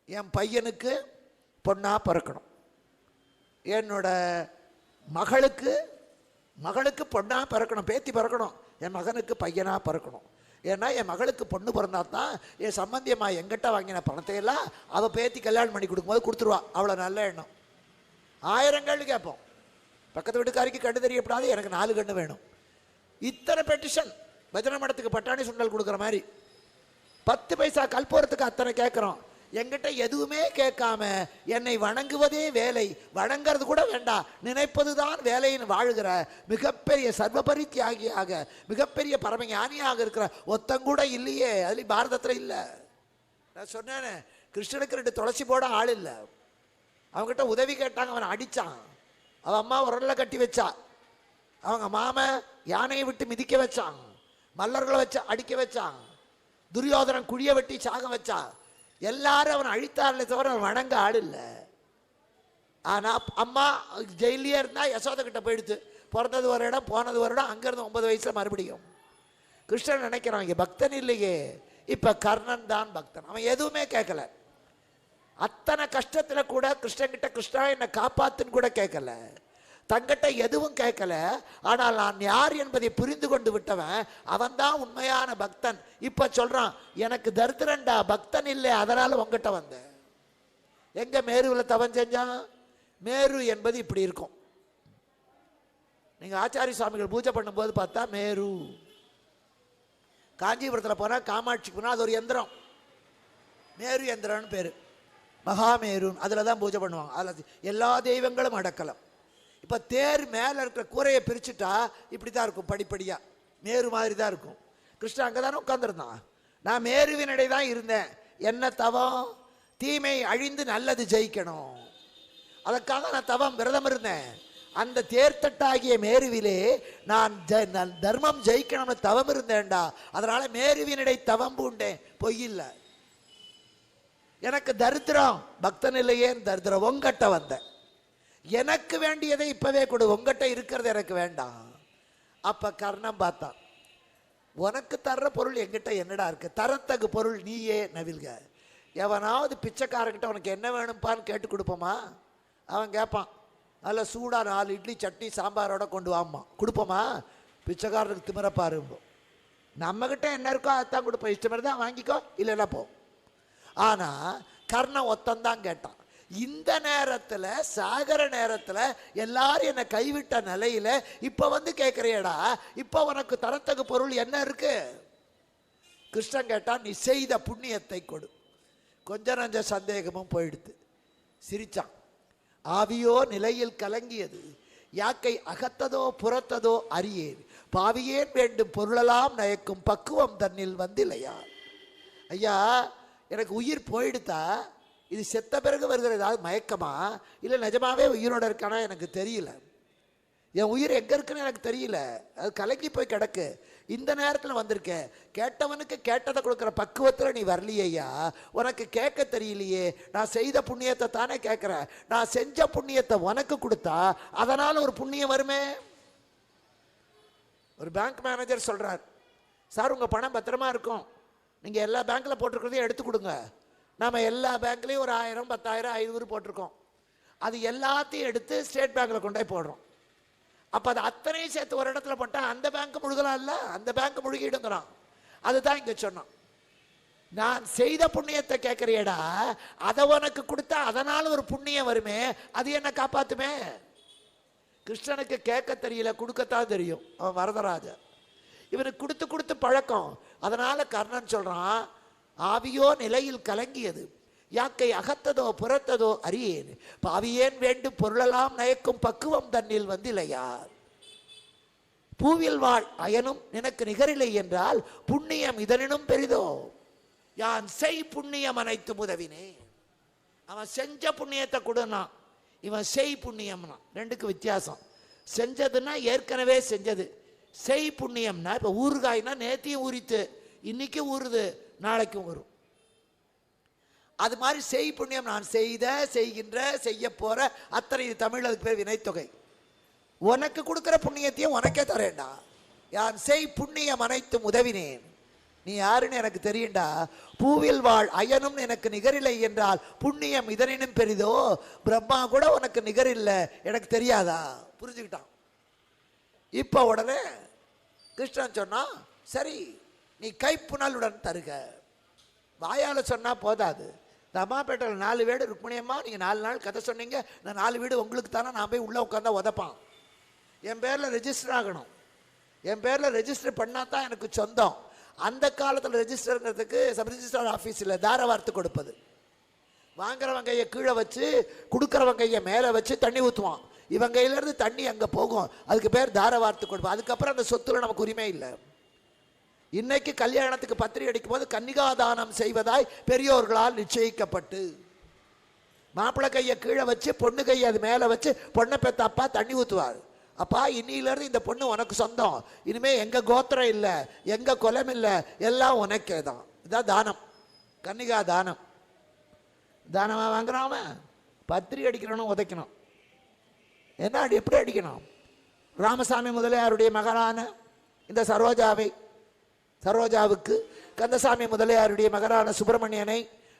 S1: என் பையனுக்கு பொண்ணா பிறக்கணும், என்னோட மகளுக்கு பொண்ணா பிறக்கணும், பேத்தி பிறக்கணும், என் மகனுக்கு பையனா பிறக்கணும், ஏன்னா என் மகளுக்கு பொண்ணு பிறந்தா தான் என் சம்பந்தியம்மா எங்கிட்ட வாங்கின பணத்தையெல்லாம் அவள் பேத்தி கல்யாணம் பண்ணி கொடுக்கும்போது கொடுத்துருவா. அவ்வளோ நல்ல எண்ணம். 1000 கேள்வி கேட்போம். பக்கத்து வீட்டுக்காரிக்கு கண்டு தெரியப்படாது, எனக்கு 4 கண்ணு வேணும். இத்தனை பெட்டிஷன். பஜனை மடத்துக்கு பட்டாணி சுண்டல் கொடுக்குற மாதிரி 10 பைசா கல்பூரத்துக்கு அத்தனை கேட்குறோம். என்கிட்ட எதுவுமே கேட்காம என்னை வணங்குவதே வேலை, வணங்கிறது கூட வேண்டாம், நினைப்பதுதான் வேலைன்னு வாழுகிற மிகப்பெரிய சர்வபரி தியாகியாக, மிகப்பெரிய பரமஞானியாக இருக்கிற ஒத்தங்கூட இல்லையே. அதுலேயும் பாரதத்தில் இல்லை. நான் சொன்னேன், கிருஷ்ணனுக்கு 2 துளசி போட ஆள் இல்லை. அவங்ககிட்ட உதவி கேட்டாங்க, அவனை அடித்தான். அவன் அம்மா உரல்ல கட்டி வச்சா. அவங்க மாமன் யானையை விட்டு மிதிக்க வச்சான். மல்லர்களை வச்சு அடிக்க வச்சான். துரியோதனன் குழிய வெட்டி சாக வச்சா. எல்லாரும் அவன் அழித்தார்களே தவிர அவன் வணங்க ஆள் இல்லை. ஆனால் அம்மா ஜெயிலே இருந்தால் யசோதை கிட்ட போயிடுத்து. பிறந்தது ஒரு இடம், போனது ஒரு இடம். அங்கேருந்து 9 வயசில் மறுபடியும். கிருஷ்ணன் நினைக்கிறான், இங்கே பக்தன் இல்லையே. இப்போ கர்ணன் தான் பக்தன். அவன் எதுவுமே கேட்கல. அத்தனை கஷ்டத்தில் கூட கிருஷ்ணன்கிட்ட கிருஷ்ணா என்னை காப்பாத்துன்னு கூட கேட்கல. தங்கிட்ட எதுவும் கேட்கல. ஆனால் நான் யார் என்பதை புரிந்து கொண்டு விட்டவன் அவன்தான் உண்மையான பக்தன். இப்ப சொல்றான், எனக்கு தரித்திரண்டா, பக்தன் இல்லை, அதனால உங்ககிட்ட வந்தேன். எங்க மேருவில் தவம் செஞ்சான்? மேரு என்பது இப்படி இருக்கும். நீங்க ஆச்சாரிய சுவாமிகள் பூஜை பண்ணும்போது பார்த்தா மேரு. காஞ்சிபுரத்தில் போனா காமாட்சிக்கு போனா அது ஒரு எந்திரம், மேரு எந்திரம்னு பேரு, மகாமேருன்னு. அதில் தான் பூஜை பண்ணுவாங்க. அதில் எல்லா தெய்வங்களும் அடக்கலாம். இப்போ தேர் மேலே இருக்கிற கூரையை பிரிச்சுட்டா இப்படி தான் இருக்கும், படிப்படியாக மேரு மாதிரி தான் இருக்கும். கிருஷ்ணன் அங்கே தானே உட்காந்துருந்தான். நான் மேருவினடை தான் இருந்தேன். என்ன தவம்? தீமை அழிந்து நல்லது ஜெயிக்கணும். அதற்காக நான் தவம் விரதம் இருந்தேன். அந்த தேர்த்தட்டாகிய மேருவிலே நான் தர்மம் ஜெயிக்கணும்னு தவம் இருந்தேன்டா. அதனால மேருவினடை தவம் பூண்டேன், பொய்யில்லை. எனக்கு தரித்திரம், பக்தன் இல்லையேன்னு தரித்திரம். உங்ககிட்ட வந்தேன். எனக்கு வேண்டியதை இப்பவே கொடு, உங்ககிட்ட இருக்கிறது எனக்கு வேண்டாம். அப்ப கர்ணம் பார்த்தான், உனக்கு தர்ற பொருள் எங்கிட்ட என்னடா இருக்கு? தரத்தகு பொருள் நீயே நவில்க. எவனாவது பிச்சைக்காரங்கிட்ட உனக்கு என்ன வேணும்ப்பான்னு கேட்டு கொடுப்போமா? அவன் கேட்பான், அதில் சூடா 4 இட்லி சட்னி சாம்பாரோட கொண்டு வாமா, கொடுப்போமா? பிச்சைக்காரனுக்கு திமிர பாரும்போம். நம்மகிட்ட என்ன இருக்கோ அதான் கொடுப்போம். இஷ்டமே தான் வாங்கிக்கோ, இல்லைன்னா போ. ஆனா கர்ணன் ஒத்தந்தான் கேட்டான். இந்த நேரத்தில், சாகர நேரத்தில் எல்லாரும் என்னை கைவிட்ட நிலையில இப்ப வந்து கேட்கிறியடா, இப்ப உனக்கு தரத்தகு பொருள் என்ன இருக்கு? கிருஷ்ணன் கேட்டான், நீ செய்த புண்ணியத்தை கொடு. கொஞ்ச நஞ்ச சந்தேகமும் போயிடுது. சிரிச்சான். ஆவியோ நிலையில் கலங்கியது, யாக்கை அகத்ததோ புறத்ததோ அறியேன், பாவியேன் வேண்டும் பொருளெல்லாம் நயக்கும் பக்குவம் தன்னில் வந்தில்லையா. ஐயா, எனக்கு உயிர் போயிடுத்தா, இது செத்த பிறகு வருகிற ஏதாவது மயக்கமா, இல்லை நிஜமாவே உயிரோட இருக்கானா எனக்கு தெரியல. என் உயிர் எங்கே இருக்குன்னு எனக்கு தெரியல, அது கலங்கி போய் கிடக்கு. இந்த நேரத்தில் வந்திருக்கேன். கேட்டவனுக்கு கேட்டதை கொடுக்குற பக்குவத்தில் நீ வரலையா? உனக்கு கேட்க தெரியலையே. நான் செய்த புண்ணியத்தை தானே கேட்குறேன். நான் செஞ்ச புண்ணியத்தை உனக்கு கொடுத்தா அதனால் ஒரு புண்ணியம் வருமே. ஒரு பேங்க் மேனேஜர் சொல்கிறார், சார் உங்கள் பணம் பத்திரமா இருக்கும், நீங்கள் எல்லா பேங்க்கில் போட்டிருக்கிறதையும் எடுத்து கொடுங்க. நம்ம எல்லா பேங்க்லேயும் ஒரு 1000, 10,000, 500 போட்டிருக்கோம். அது எல்லாத்தையும் எடுத்து ஸ்டேட் பேங்க்கில் கொண்டு போய் போடுறோம். அப்போ அது அத்தனையும் சேர்த்து ஒரு இடத்துல போட்டால் அந்த பேங்க் முழுகலாம் இல்லை, அந்த பேங்க் முழுகிடுங்கிறான். அதுதான் இங்கே சொன்னான். நான் செய்த புண்ணியத்தை கேட்குறியடா, அதை உனக்கு கொடுத்தா அதனால் ஒரு புண்ணியம் வருமே, அது என்ன காப்பாற்றுமே. கிருஷ்ணனுக்கு கேட்க தெரியல, கொடுக்கத்தான் தெரியும். அவன் வரதராஜன். இவனுக்கு கொடுத்து கொடுத்து பழக்கம். அதனால கர்ணன் சொல்றான், ஆவியோ நிலையில் கலங்கியது, யாக்கை அகத்ததோ புறத்ததோ அறியேன், பாவியேன் வேண்டும் பொருளெல்லாம் நயக்கும் பக்குவம் தன்னில் வந்தில்லையார். பூவில் வாழ் அயனும் எனக்கு நிகரில்லை என்றால் புண்ணியம் இதனினும் பெரிதோ. யான் செய் புண்ணியம் அனைத்து உதவினே. அவன் செஞ்ச புண்ணியத்தை கொடுனா, இவன் செய் புண்ணியம்னா. ரெண்டுக்கு வித்தியாசம். செஞ்சதுன்னா ஏற்கனவே செஞ்சது, செய் புண்ணியம்னா இப்போ ஊறுகாய்னா நேத்தியும் ஊறித்து, இன்னைக்கு ஊறுது, நாளைக்கும் வரும். அது மாதிரி செய் புண்ணியம். நான் செய்த, செய்கின்ற, செய்ய போற அத்தனை தமிழ், அதுக்கு பேர் வினைத்தொகை. உனக்கு கொடுக்குற புண்ணியத்தையும் உனக்கே தரேன்டா. யான் செய் புண்ணியம் அனைத்தும் உதவினேன். நீ யாருன்னு எனக்கு தெரியும்டா. பூவில் வாழ் அயனும் எனக்கு நிகரில்லை என்றால் புண்ணியம் இதனினும் பெரிதோ. பிரம்மா கூட உனக்கு நிகரில்லை, எனக்கு தெரியாதா? புரிஞ்சுக்கிட்டான். இப்போ உடனே கிருஷ்ணன் சொன்னா, சரி நீ கைப்புணலுடன் தருக. வாயால் சொன்னால் போதாது. இந்த அம்மாப்பேட்டையில் 4 வீடு ருக்மணியம்மா, நீங்கள் 4 நாள் கதை சொன்னீங்க, இந்த 4 வீடு உங்களுக்கு தானே, நான் போய் உள்ளே உட்காந்தா உதப்பான். என் பேரில் ரெஜிஸ்டர் ஆகணும். என் பேரில் ரெஜிஸ்டர் பண்ணால் தான் எனக்கு சொந்தம். அந்த காலத்தில் ரெஜிஸ்டருங்கிறதுக்கு சப் ரிஜிஸ்டர் ஆஃபீஸில் தார வார்த்து கொடுப்பது. வாங்குறவங்க கையை கீழே வச்சு கொடுக்குறவங்க கையை மேலே வச்சு தண்ணி ஊற்றுவான். இவன் கையிலேருந்து தண்ணி அங்கே போகும். அதுக்கு பேர் தார வார்த்து கொடுப்போம். அதுக்கப்புறம் அந்த சொத்துல நமக்கு உரிமை இல்லை. இன்னைக்கு கல்யாணத்துக்கு பத்திரிகை அடிக்கும் போது கன்னிகாதானம் செய்வதாய் பெரியோர்களால் நிச்சயிக்கப்பட்டு, மாப்பிள்ளை கையை கீழே வச்சு பொண்ணு கையை அது மேலே வச்சு பொண்ணை பெத்த அப்பா தண்ணி ஊற்றுவார். அப்பா இன்னிலிருந்து இந்த பொண்ணு உனக்கு சொந்தம், இனிமேல் எங்கள் கோத்திரம் இல்லை, எங்கள் குலம் இல்லை, எல்லாம் உனக்கே தான். இதான் தானம், கன்னிகா தானம். தானமாக வாங்குறாம பத்திரிகை அடிக்கிறவனும் உதைக்கணும். என்ன எப்படி அடிக்கணும்? ராமசாமி முதலியாருடைய மகளான இந்த சரோஜாவுக்கு கந்தசாமி முதலியாருடைய மகனான சுப்பிரமணியனை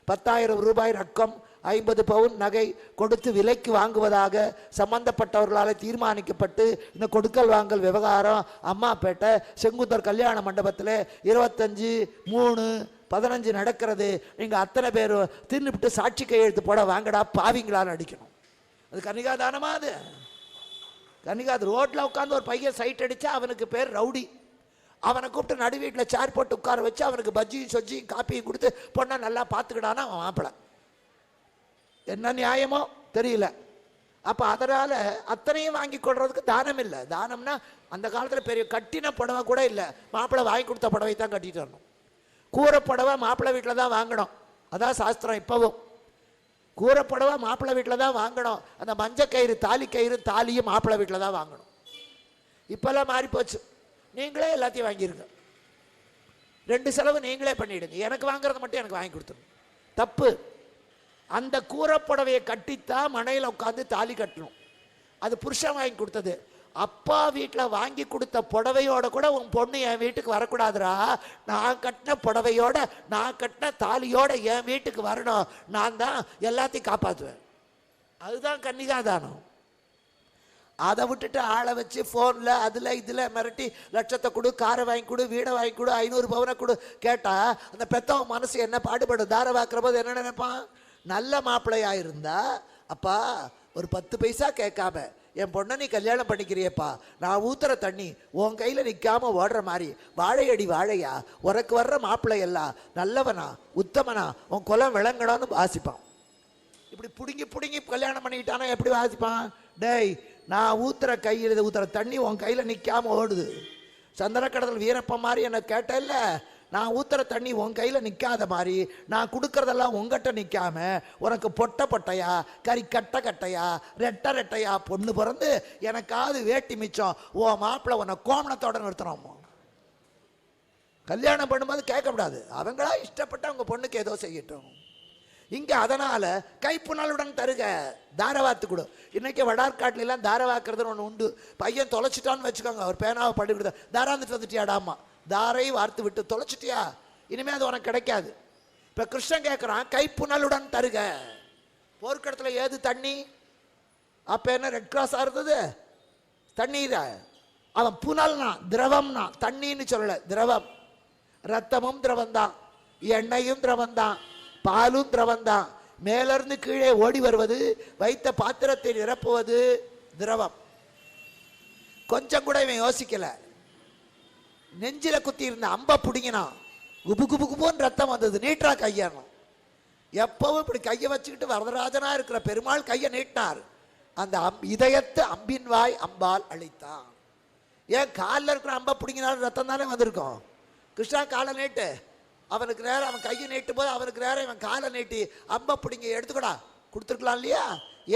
S1: 10,000 ரூபாய் ரொக்கம் 50 பவுன் நகை கொடுத்து விலைக்கு வாங்குவதாக சம்பந்தப்பட்டவர்களால் தீர்மானிக்கப்பட்டு இந்த கொடுக்கல் வாங்கல் விவகாரம் அம்மாப்பேட்டை செங்குந்தர் கல்யாண மண்டபத்தில் 25/3/15 நடக்கிறது. நீங்கள் அத்தனை பேர் தின்னுபிட்டு சாட்சி கையெழுத்து போட வாங்கடா பாவிங்களான்னு அடிக்கணும். அது கன்னிகாதானமா? அது கன்னிகாது. ரோட்டில் உட்காந்து ஒரு பையன் சைட் அடித்தா அவனுக்கு பேர் ரவுடி. அவனை கூப்பிட்டு நடு வீட்டில் சேர் போட்டு உட்கார வச்சு அவனுக்கு பஜ்ஜியும் சொஜ்ஜியும் காப்பியும் கொடுத்து பொண்ணை நல்லா பார்த்துக்கிட்டானா அவன் மாப்பிள்ளை. என்ன நியாயமோ தெரியல. அப்போ அதனால் அத்தனையும் வாங்கி கொள்றதுக்கு தானம் இல்லை. தானம்னா அந்த காலத்தில் பெரிய கட்டின புடவை கூட இல்லை, மாப்பிள்ளை வாங்கி கொடுத்த புடவை தான் கட்டிட்டு வரணும். கூரை புடவை மாப்பிள்ளை வீட்டில் தான் வாங்கணும், அதான் சாஸ்திரம். இப்போவும் கூரை புடவை மாப்பிள்ளை வீட்டில் தான் வாங்கணும். அந்த மஞ்சள் கயிறு தாலி கயிறு தாலியும் மாப்பிள்ளை வீட்டில் தான் வாங்கணும். இப்போல்லாம் மாறி போச்சு. நீங்களே எல்லாத்தையும் வாங்கிருங்க, 2 செலவு நீங்களே பண்ணிடுங்க. எனக்கு வாங்குறது மட்டும் எனக்கு வாங்கி கொடுத்துருங்க. தப்பு. அந்த கூரைப்புடவையை கட்டித்தான் மனையில் உட்காந்து தாலி கட்டணும். அது புருஷன் வாங்கி கொடுத்தது. அப்பா வீட்டில் வாங்கி கொடுத்த புடவையோட கூட உன் பொண்ணு என் வீட்டுக்கு வரக்கூடாதுரா. நான் கட்டின புடவையோட நான் கட்டின தாலியோட என் வீட்டுக்கு வரணும். நான் தான் எல்லாத்தையும் காப்பாற்றுவேன். அதுதான் கன்னிகாதானம். அதை விட்டுட்டு ஆளை வச்சு ஃபோனில் அதில் இதில் மிரட்டி லட்சத்தை கொடு, காரை வாங்கி கொடு, வீடை வாங்கி கொடு, 500 பவுனை கொடு கேட்டால் அந்த பெத்தவன் மனசு என்ன பாடுபடும்? தாரை வாக்குற போது என்ன நினைப்பான்? நல்ல மாப்பிள்ளையாக இருந்தா அப்பா ஒரு 10 பைசா கேட்காம என் பொண்ணை நீ கல்யாணம் பண்ணிக்கிறியப்பா, நான் ஊத்துற தண்ணி உன் கையில் நிற்காம ஓடுற மாதிரி வாழையடி வாழையா, உனக்கு வர்ற மாப்பிள்ளை எல்லாம் நல்லவனா உத்தமனா உன் குலம் விளங்கணும்னு வாசிப்பான். இப்படி பிடுங்கி பிடுங்கி கல்யாணம் பண்ணிக்கிட்டானா எப்படி வாசிப்பான்? டேய், நான் ஊத்துற கையில் ஊத்துற தண்ணி உன் கையில் நிற்காம ஓடுது. சந்திரக்கடல் வீரப்ப மாதிரி என்னை கேட்டல, நான் ஊத்துற தண்ணி உன் கையில் நிற்காத மாதிரி நான் கொடுக்கறதெல்லாம் உங்ககிட்ட நிற்காம உனக்கு பொட்டை பொட்டையா கறி கட்டை கட்டையா ரெட்டை ரெட்டையா பொண்ணு பிறந்து எனக்காவது வேட்டி மிச்சம் உன் மாப்பிள்ளை உன்னை கோமணத்தோட நிறுத்துறோமோ. கல்யாணம் பண்ணும்போது கேட்கக்கூடாது, அவங்களா இஷ்டப்பட்டு அவங்க பொண்ணுக்கு ஏதோ செய்யட்டும். இங்கே அதனால் கைப்புணலுடன் தருக, தாரவாத்து கொடு. இன்றைக்கி வடார்காட்டிலாம் தாரவாக்குறதுன்னு ஒன்று உண்டு. பையன் தொலைச்சிட்டான்னு வச்சுக்கோங்க, அவர் பேனாவை படி கொடுத்தா தாராந்துட்டு வந்துட்டியாடாமா, தாரை வார்த்து விட்டு தொலைச்சிட்டியா, இனிமேல் அது உனக்கு கிடைக்காது. இப்போ கிருஷ்ணன் கேட்குறான் கைப்புணலுடன் தருக. போர்க்களத்தில் ஏது தண்ணி? அப்போ என்ன ரெட் கிராஸாக இருந்தது? தண்ணீரை அவன் புனல்னா திரவம்னா தண்ணின்னு சொல்லலை, திரவம். ரத்தமும் திரவந்தான், எண்ணெயும் திரவந்தான், பாலும் திரவந்தான். மேலிருந்து கீழே ஓடி வருவது, வைத்த பாத்திரத்தை நிரப்புவது திரவம். கொஞ்சம் கூட இவன் யோசிக்கல. நெஞ்சில குத்தி இருந்த அம்பை பிடிங்கினான், குபு குபு குபுன்னு ரத்தம் வந்தது. நீட்டா கையணும். எப்பவும் இப்படி கையை வச்சுக்கிட்டு வரதராஜனா இருக்கிற பெருமாள் கையை நீட்டினார். அந்த இதயத்தை அம்பின் வாய் அம்பால் அழித்தான். ஏன் காலில் இருக்கிற அம்பை பிடிங்கினாலும் ரத்தம் தானே வந்திருக்கும். கிருஷ்ணா காலை நீட்டு, அவனுக்கு நேரம் அவன் கையை நீட்டும் போது அவனுக்கு நேரம் இவன் காலை நீட்டி அம்பை பிடிங்க எடுத்துக்கடா கொடுத்துருக்கலாம் இல்லையா?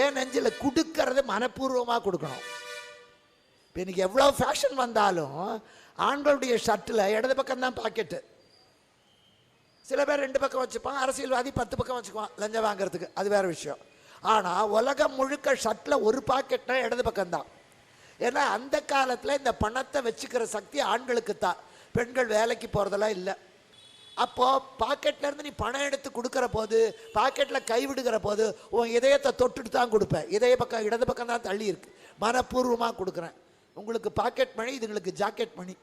S1: ஏன் நெஞ்சில் கொடுக்கறது மனப்பூர்வமாக கொடுக்கணும். இப்போ இன்னைக்கு எவ்வளோ ஃபேஷன் வந்தாலும் ஆண்களுடைய ஷர்ட்டில் இடது பக்கம் தான் பாக்கெட்டு. சில பேர் 2 பக்கம் வச்சுப்பான், அரசியல்வாதி 10 பக்கம் வச்சுக்குவான் லஞ்சம் வாங்கிறதுக்கு, அது வேறு விஷயம். ஆனால் உலகம் முழுக்க ஷர்ட்டில் ஒரு பாக்கெட்னா இடது பக்கம்தான். ஏன்னா அந்த காலத்தில் இந்த பணத்தை வச்சுக்கிற சக்தி ஆண்களுக்கு தான், பெண்கள் வேலைக்கு போகிறதெல்லாம் இல்லை. அப்போது பாக்கெட்லேருந்து நீ பணம் எடுத்து கொடுக்குற போது, பாக்கெட்டில் கை விடுகிற போது உன் இதயத்தை தொட்டுட்டு தான் கொடுப்பேன். இதய பக்கம் இடது பக்கம் தான் தள்ளி இருக்கு, மனப்பூர்வமாக கொடுக்குறேன். உங்களுக்கு பாக்கெட் மணி, இதுங்களுக்கு ஜாக்கெட் மணி.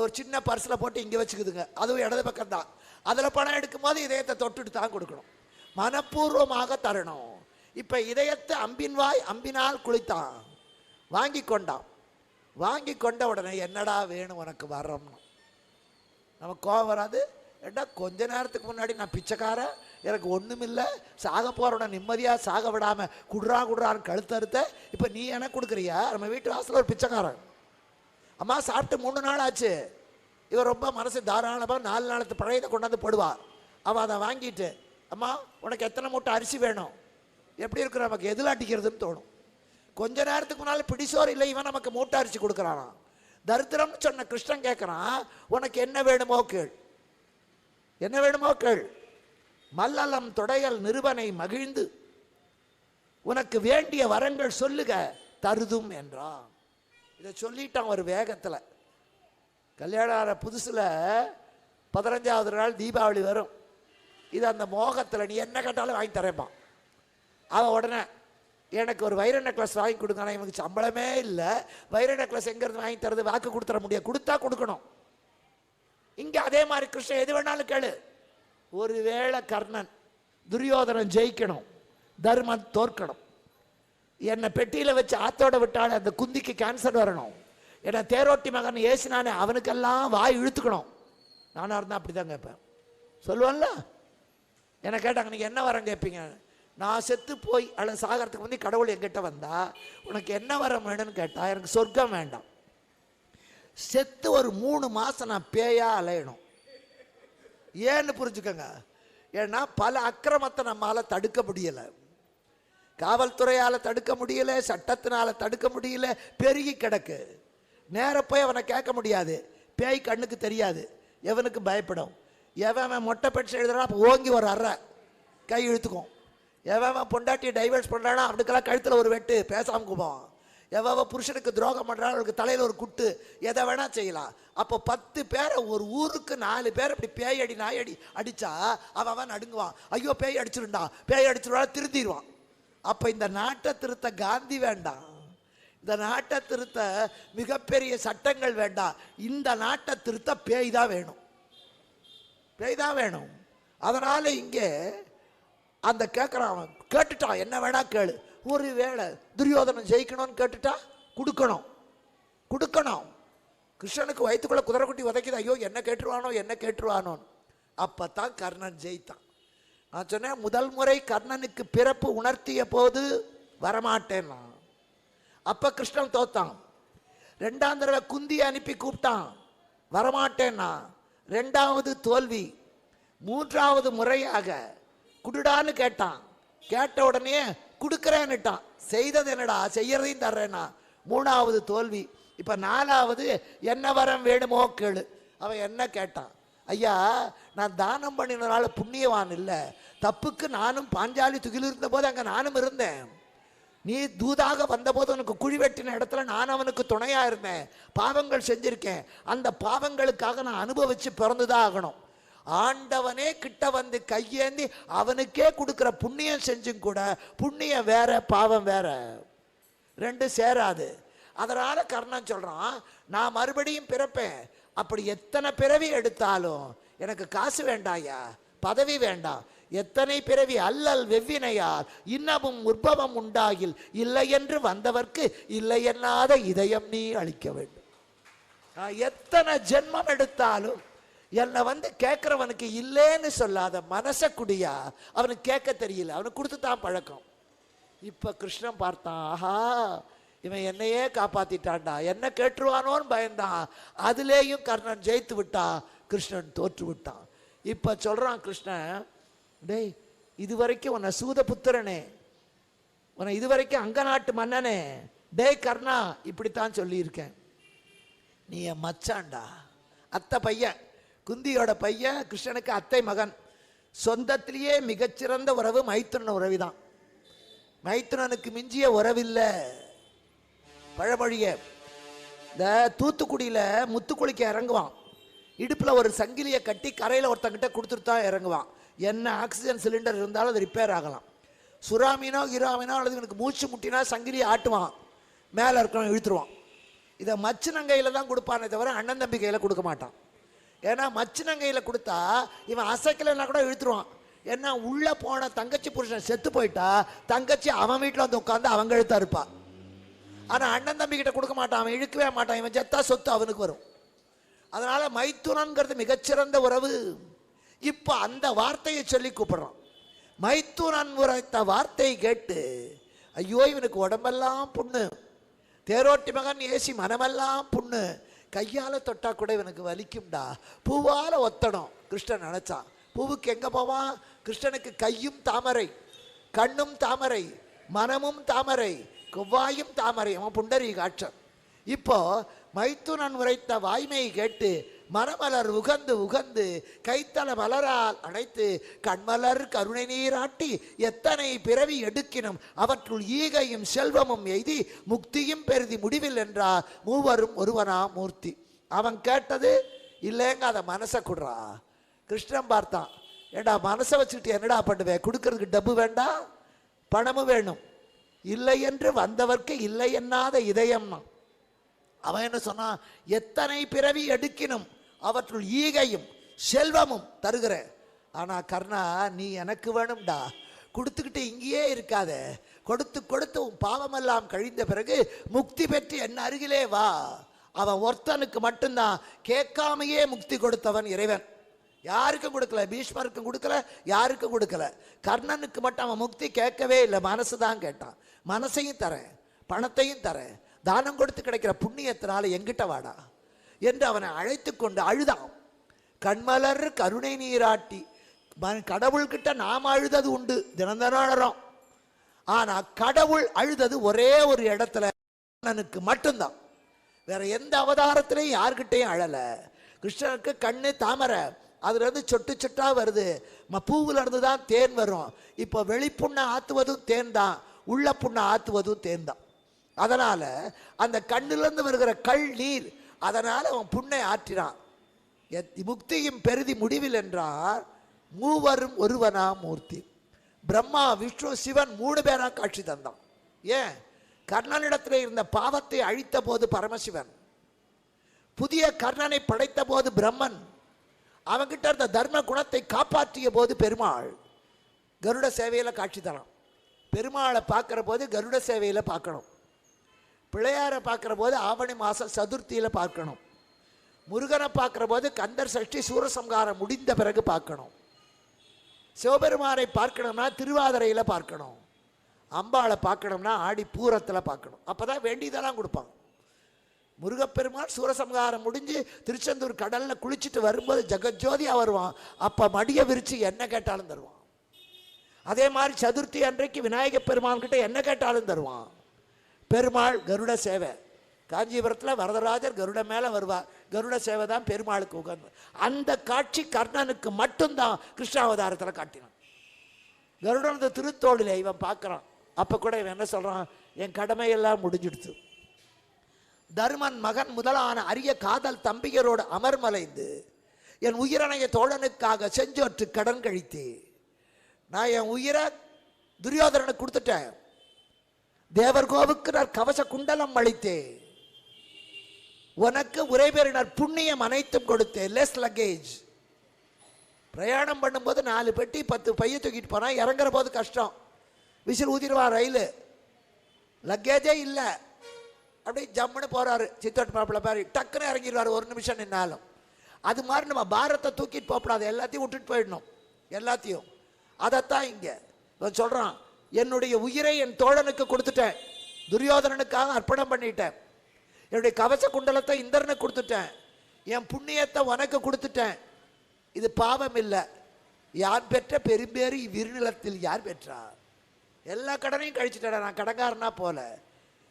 S1: ஒரு சின்ன பர்ஸில் போட்டு இங்கே வச்சுக்குதுங்க, அதுவும் இடது பக்கம் தான். அதில் பணம் எடுக்கும்போது இதயத்தை தொட்டுட்டு தான் கொடுக்கணும், மனப்பூர்வமாக தரணும். இப்போ இதயத்தை அம்பின் வாய் அம்பினால் குளித்தான், வாங்கி கொண்டான். வாங்கி கொண்ட உடனே என்னடா வேணும் உனக்கு வரோம்னு நமக்கு கோவம் வராது? ஏட்டா கொஞ்ச நேரத்துக்கு முன்னாடி நான் பிச்சைக்காரன், எனக்கு ஒன்றுமில்லை, சாக போகிறோட நிம்மதியாக சாக விடாமல் குடுறான்னு கழுத்தறுத்த, இப்போ நீ எனக்கு கொடுக்குறியா? நம்ம வீட்டு வாசலில் ஒரு பிச்சைக்காரன், அம்மா சாப்பிட்டு 3 நாள் ஆச்சு, இவன் ரொம்ப மனசு தாராளமாக 4 நாளத்து பழையதை கொண்டாந்து போடுவா. அவன் அதை வாங்கிட்டு, அம்மா உனக்கு எத்தனை மூட்டை அரிசி வேணும்? எப்படி இருக்கிற நமக்கு எதில் அடிக்கிறதுன்னு தோணும். கொஞ்ச நேரத்துக்கு முன்னால் பிடிசோர் இல்லை, இவன் நமக்கு மூட்டை அரிசி கொடுக்குறானா? தரித்திரம்னு சொன்ன கிருஷ்ணன் கேட்குறான், உனக்கு என்ன வேணுமோ கேள், என்ன வேணுமோ கேள். மல்லலம் தொடையல் நிறுவனை மகிழ்ந்து உனக்கு வேண்டிய வரங்கள் சொல்லுக தருதும் என்றான். இதை சொல்லிட்டான் ஒரு வேகத்தில். கல்யாணம் புதுசில் 15வது நாள் தீபாவளி வரும். இது அந்த மோகத்தில் நீ என்ன கேட்டாலும் வாங்கி தரேன்பான். அவன் உடனே எனக்கு ஒரு வைர நெக்லஸ் வாங்கி கொடுங்க, ஆனால் இவனுக்கு சம்பளமே இல்லை, வைர நெக்லஸ் எங்கேருந்து வாங்கி தரது, வாக்கு கொடுத்துட முடியாது, கொடுத்தா கொடுக்கணும். இங்கே அதே மாதிரி கிருஷ்ணன் எது வேணாலும் கேளு. ஒருவேளை கர்ணன் துரியோதனன் ஜெயிக்கணும், தர்மன் தோற்கணும், என்னை பெட்டியில் வச்சு ஆத்தோட விட்டாலே அந்த குந்திக்கு கேன்சர் வரணும், என்னை தேரோட்டி மகன் ஏசினானே அவனுக்கெல்லாம் வாய் இழுத்துக்கணும். நானாக இருந்தால் அப்படி தான் கேட்பேன். சொல்லுவான்ல, என்னை கேட்டாங்க நீங்கள் என்ன வரம் கேட்பீங்க? நான் செத்து போய் அல்லது சாகரத்துக்கு வந்து கடவுள் என்கிட்ட வந்தா உனக்கு என்ன வரம் வேணும்னு கேட்டா, எனக்கு சொர்க்கம் வேண்டாம், செத்து ஒரு 3 மாதம் நான் பேயா அலையணும். ஏன்னு புரிஞ்சுக்கங்க. ஏன்னா பல அக்கிரமத்தை நம்மளால் தடுக்க முடியலை, காவல்துறையால் தடுக்க முடியல, சட்டத்தினால தடுக்க முடியல, பெருகி கிடக்கு. நேர போய் அவனை கேட்க முடியாது, பேய் கண்ணுக்கு தெரியாது, எவனுக்கு பயப்படும். எவன் மொட்டை பெட்ஸ் எழுதுனா ஓங்கி ஒரு அறை கை இழுத்துக்கும். எவன் பொண்டாட்டி டைவர்ஸ் பண்ணுறானா அவனுக்கெல்லாம் கழுத்தில் ஒரு வெட்டு பேசாமல் கும்போம். எவன் புருஷனுக்கு துரோகம் பண்ணுறான் அவனுக்கு தலையில் ஒரு குட்டு, எதை வேணா செய்யலாம். அப்போ 10 பேரை ஒரு ஊருக்கு 4 பேர் இப்படி பேய் அடி நாய் அடி அடித்தா அவன் நடுங்குவான், ஐயோ பேய் அடிச்சிருண்டா, பேய் அடிச்சிருவா, திருந்திடுவான். அப்போ இந்த நாட்டை திருத்த காந்தி வேண்டாம், இந்த நாட்டை திருத்த மிகப்பெரிய சட்டங்கள் வேண்டாம், இந்த நாட்டை திருத்த பேய் தான் வேணும், பேய் தான் வேணும். அதனால் இங்கே அந்த கேட்குறான், கேட்டுட்டான் என்ன வேணா கேளு. ஒரு வேளை துரியோதனன் ஜெயிக்கணும்னு கேட்டுட்டா கொடுக்கணும், கொடுக்கணும். கிருஷ்ணனுக்கு வயிற்றுக்குள்ள குதிரைக்குட்டி உதைக்குது, ஐயோ என்ன கேட்டுருவானோ என்ன கேட்டுருவானோன்னு. அப்போ தான் கர்ணன் ஜெயித்தான். நான் சொன்னேன், முதல் முறை கர்ணனுக்கு பிறப்பு உணர்த்திய போது வரமாட்டேன்னா, அப்போ கிருஷ்ணன் தோத்தான். 2ஆம் தடவை குந்தியை அனுப்பி கூப்பிட்டான், வரமாட்டேன்னா, 2வது தோல்வி. 3வது முறையாக குடுடான்னு கேட்டான், கேட்ட உடனே கொடுக்குறேன்னுட்டான். செய்தது என்னடா, செய்யறதையும் தர்றேன்னா. 3வது தோல்வி. இப்போ 4வது என்ன வரம் வேணுமோ கேளு. அவன் என்ன கேட்டான், ஐயா நான் தானம் பண்ணினால புண்ணியவான் இல்லை, தப்புக்கு நானும் பாஞ்சாலி துகில் இருந்த போது அங்கே நானும் இருந்தேன், நீ தூதாக வந்தபோது உனக்கு குழி வெட்டின இடத்துல நான் அவனுக்கு துணையாக இருந்தேன், பாவங்கள் செஞ்சிருக்கேன், அந்த பாவங்களுக்காக நான் அனுபவித்து பிறந்துதான் ஆகணும். ஆண்டவனே கிட்ட வந்து கையேந்தி அவனுக்கே கொடுக்குற புண்ணியம் செஞ்சும் கூட புண்ணியம் வேற பாவம் வேற, 2 சேராது. அதனால கர்ணன் சொல்றான், நான் மறுபடியும் பிறப்பேன், அப்படி எத்தனை பிறவி எடுத்தாலும் எனக்கு காசு வேண்டாயா, பதவி வேண்டாம், எத்தனை பிறவி அல்லல் வெவ்வினையால் இன்னமும் உற்பவம் உண்டாகில் இல்லை என்று வந்தவர்க்கு இல்லை என்னாத இதயம் நீ அளிக்க வேண்டும். எத்தனை ஜென்மம் எடுத்தாலும் என்னை வந்து கேட்குறவனுக்கு இல்லைன்னு சொல்லாத மனசை குடியா, அவனுக்கு கேட்க தெரியல, அவனுக்கு கொடுத்து தான் பழக்கம். இப்போ கிருஷ்ணன் பார்த்தான், ஆஹா இவன் என்னையே காப்பாத்திட்டான்டா, என்ன கேட்டுருவானோன்னு பயந்தான். அதுலேயும் கர்ணன் ஜெயித்து விட்டான், கிருஷ்ணன் தோற்று விட்டான். இப்போ சொல்கிறான் கிருஷ்ணன், டேய் இதுவரைக்கும் உன்னை சூத புத்திரனே, உன்னை இதுவரைக்கும் அங்க நாட்டு மன்னனே, டேய் கர்ணா இப்படித்தான் சொல்லியிருக்கேன், நீ என் மச்சான்டா, அத்தை பையன், குந்தியோட பையன், கிருஷ்ணனுக்கு அத்தை மகன். சொந்தத்திலேயே மிகச்சிறந்த உறவு மைத்துனன் உறவு தான், மைத்துனனுக்கு மிஞ்சிய உறவில்லை. பழமொழிய இந்த தூத்துக்குடியில் முத்துக்குளிக்க இறங்குவான், இடுப்பில் ஒரு சங்கிலியை கட்டி கரையில் ஒருத்தங்கிட்ட கொடுத்துட்டு தான் இறங்குவான். என்ன ஆக்சிஜன் சிலிண்டர் இருந்தாலும் அது ரிப்பேர் ஆகலாம். சுறாமீனோ கிராமீனோ அல்லது இவனுக்கு மூச்சு முட்டினா சங்கிலியை ஆட்டுவான், மேலே இருக்கணும் இழுத்துருவான். இதை மச்சினங்கையில் தான் கொடுப்பானே தவிர அண்ணன் தம்பி கையில் கொடுக்க மாட்டான். ஏன்னா மச்சினங்கையில் கொடுத்தா இவன் அசைக்கலைன்னா கூட இழுத்துருவான். ஏன்னா உள்ளே போன தங்கச்சி புருஷன் செத்து போயிட்டா தங்கச்சி அவன் வீட்டில் வந்து உட்காந்து அவங்க எழுத்தா இருப்பான். ஆனால் அண்ணன் தம்பி கிட்ட கொடுக்க மாட்டான், அவன் இழுக்கவே மாட்டான். இவன் செத்தா சொத்து அவனுக்கு வரும். அதனால மைத்துனன்கிறது மிகச்சிறந்த உறவு. இப்போ அந்த வார்த்தையை சொல்லி கூப்பிடுறான். மைத்துனன் உரைத்த வார்த்தையை கேட்டு ஐயோ இவனுக்கு உடம்பெல்லாம் புண்ணு, தேரோட்டி மகன் ஏசி மனமெல்லாம் புண்ணு, கையால் தொட்டா கூட இவனுக்கு வலிக்கும்டா, பூவால் ஒத்தணும். கிருஷ்ணன் நினைச்சான். பூவுக்கு எங்கே போவான்? கிருஷ்ணனுக்கு கையும் தாமரை, கண்ணும் தாமரை, மனமும் தாமரை, கொவ்வாயும் தாமரை. அவன் புண்டரீகாட்சன். இப்போ மைத்துனன் உரைத்த வாய்மையை கேட்டு மரமலர் உகந்து உகந்து கைத்தல மலரால் அணைத்து கண்மலர் கருணை நீராட்டி எத்தனை பிறவி எடுக்கினும் அவற்றுள் ஈகையும் செல்வமும் எய்தி முக்தியும் பெருதி முடிவில் என்றார் மூவரும் ஒருவனா மூர்த்தி. அவன் கேட்டது இல்லைங்க, அதை மனசை கொடுறா. கிருஷ்ணன் பார்த்தான், ஏண்டா மனசை வச்சுக்கிட்டு என்னடா பண்ணுவேன், கொடுக்கறதுக்கு டப்பு வேண்டாம், பணமும் வேணும். இல்லை என்று வந்தவர்க்கு இல்லை என்னாத இதயம்னா. அவன் என்ன சொன்னான்? எத்தனை பிறவி எடுக்கினும் அவற்றுள் ஈகையும் செல்வமும் தருகிறேன். ஆனால் கர்ணா நீ எனக்கு வேணும்டா, கொடுத்துக்கிட்டு இங்கேயே இருக்காத, கொடுத்து கொடுத்து உன் பாவமெல்லாம் கழிந்த பிறகு முக்தி பெற்று என் அருகிலே வா. அவன் ஒருத்தனுக்கு மட்டும்தான் கேட்காமையே முக்தி கொடுத்தவன் இறைவன். யாருக்கும் கொடுக்கல, பீஷ்மருக்கும் கொடுக்கல, யாருக்கும் கொடுக்கல. கர்ணனுக்கு மட்டும் அவன் முக்தி கேட்கவே இல்லை, மனசு தான் கேட்டான். மனசையும் தரேன், பணத்தையும் தரேன், தானம் கொடுத்து கிடைக்கிற புண்ணியத்தினால எங்கிட்ட வாடா என்று அவனை அழைத்து கொண்டு அழுதான். கண்மலர் கருணை நீராட்டி. கடவுள்கிட்ட நாம் அழுதது உண்டு, தினந்தனம் அழறோம். ஆனா கடவுள் அழுதது ஒரே ஒரு இடத்துல, கிருஷ்ணனுக்கு மட்டும்தான். வேற எந்த அவதாரத்திலையும் யார்கிட்டையும் அழல. கிருஷ்ணனுக்கு கண்ணு தாமரை, அதுல இருந்து சொட்டு சொட்டா வருது. பூவுல இருந்து தான் தேன் வரும். இப்போ வெளிப்புண்ணை ஆத்துவதும் தேன் தான், உள்ள புண்ணை ஆத்துவதும் தேன் தான். அதனால அந்த கண்ணிலிருந்து வருகிற கல் நீர், அதனால அவன் புண்ணை ஆற்றினான். முக்தியும் பெருதி முடிவில் என்றார் மூவரும் ஒருவனா மூர்த்தி. பிரம்மா விஷ்ணு சிவன் 3 பேரா காட்சி தந்தான். ஏன்? கர்ணனிடத்தில் இருந்த பாவத்தை அழித்த போது பரமசிவன், புதிய கர்ணனை படைத்த போது பிரம்மன், அவங்கிட்ட இருந்த தர்ம குணத்தை காப்பாற்றிய போது பெருமாள். கருட சேவையில காட்சி தரான். பெருமாளை பார்க்கிற போது கருட சேவையில பார்க்கணும். பிள்ளையாரை பார்க்குற போது ஆவணி மாதம் சதுர்த்தியில் பார்க்கணும். முருகனை பார்க்குற போது கந்தர் சஷ்டி சூரசம்ஹாரம் முடிந்த பிறகு பார்க்கணும். சிவபெருமானை பார்க்கணும்னா திருவாதிரையில் பார்க்கணும். அம்பாளை பார்க்கணும்னா ஆடி பூரத்தில் பார்க்கணும். அப்போ தான் வேண்டியதெல்லாம் கொடுப்பாங்க. முருகப்பெருமான் சூரசம்ஹாரம் முடிஞ்சு திருச்செந்தூர் கடலில் குளிச்சுட்டு வரும்போது ஜெகஜோதியாக வருவான். அப்போ மடிய விரித்து என்ன கேட்டாலும் தருவான். அதே மாதிரி சதுர்த்தி அன்றைக்கு விநாயக பெருமான்கிட்ட என்ன கேட்டாலும் தருவான். பெருமாள் கருட சேவை. காஞ்சிபுரத்தில் வரதராஜர் கருட மேலே வருவார். கருட சேவை தான் பெருமாளுக்கு உகந்து. அந்த காட்சி கர்ணனுக்கு மட்டும்தான் கிருஷ்ணாவதாரத்தில் காட்டினான். கருடனது திருத்தோளில் இவன் பார்க்குறான். அப்போ கூட இவன் என்ன சொல்கிறான்? என் கடமையெல்லாம் முடிஞ்சிடுச்சு. தர்மன் மகன் முதலான அரிய காதல் தம்பியரோடு அமர்மலைந்து என் உயிரணைய தோழனுக்காக செஞ்சோற்று கடன் கழித்தே. நான் என் உயிரை துரியோதரனுக்கு கொடுத்துட்டேன். தேவர் கோவுக்கு நான் கவச குண்டலம் அளித்தே. உனக்கு உரைபெறினர் புண்ணியம் அனைத்தும் கொடுத்தேன். Less luggage. பிரயாணம் பண்ணும்போது 4 பெட்டி 10 பைய தூக்கிட்டு போனால் இறங்குற போது கஷ்டம். விசில் ஊதிடுவா ரயில். லக்கேஜே இல்லை. அப்படியே ஜம்முன்னு போகிறாரு சித்தோட்டு மாப்பிள்ள மாதிரி, டக்குன்னு இறங்கிடுவார் 1 நிமிஷம் நின்னாலும். அது மாதிரி நம்ம பாரத்தை தூக்கிட்டு போகக்கூடாது, எல்லாத்தையும் விட்டுட்டு போயிடணும். எல்லாத்தையும். அதைத்தான் இங்கே சொல்கிறான். என்னுடைய உயிரை என் தோழனுக்கு கொடுத்துட்டேன், துரியோதனனுக்காக அர்ப்பணம் பண்ணிட்டேன். என்னுடைய கவச குண்டலத்தை இந்திரனுக்கு கொடுத்துட்டேன், என் புண்ணியத்தை உனக்கு கொடுத்துட்டேன். இது பாவம் இல்லை. யார் பெற்ற பெரும்பேறு இவ்விருநிலத்தில் யார் பெற்றார்? எல்லா கடனையும் கழிச்சிட்டேன். நான் கடங்காரனா போல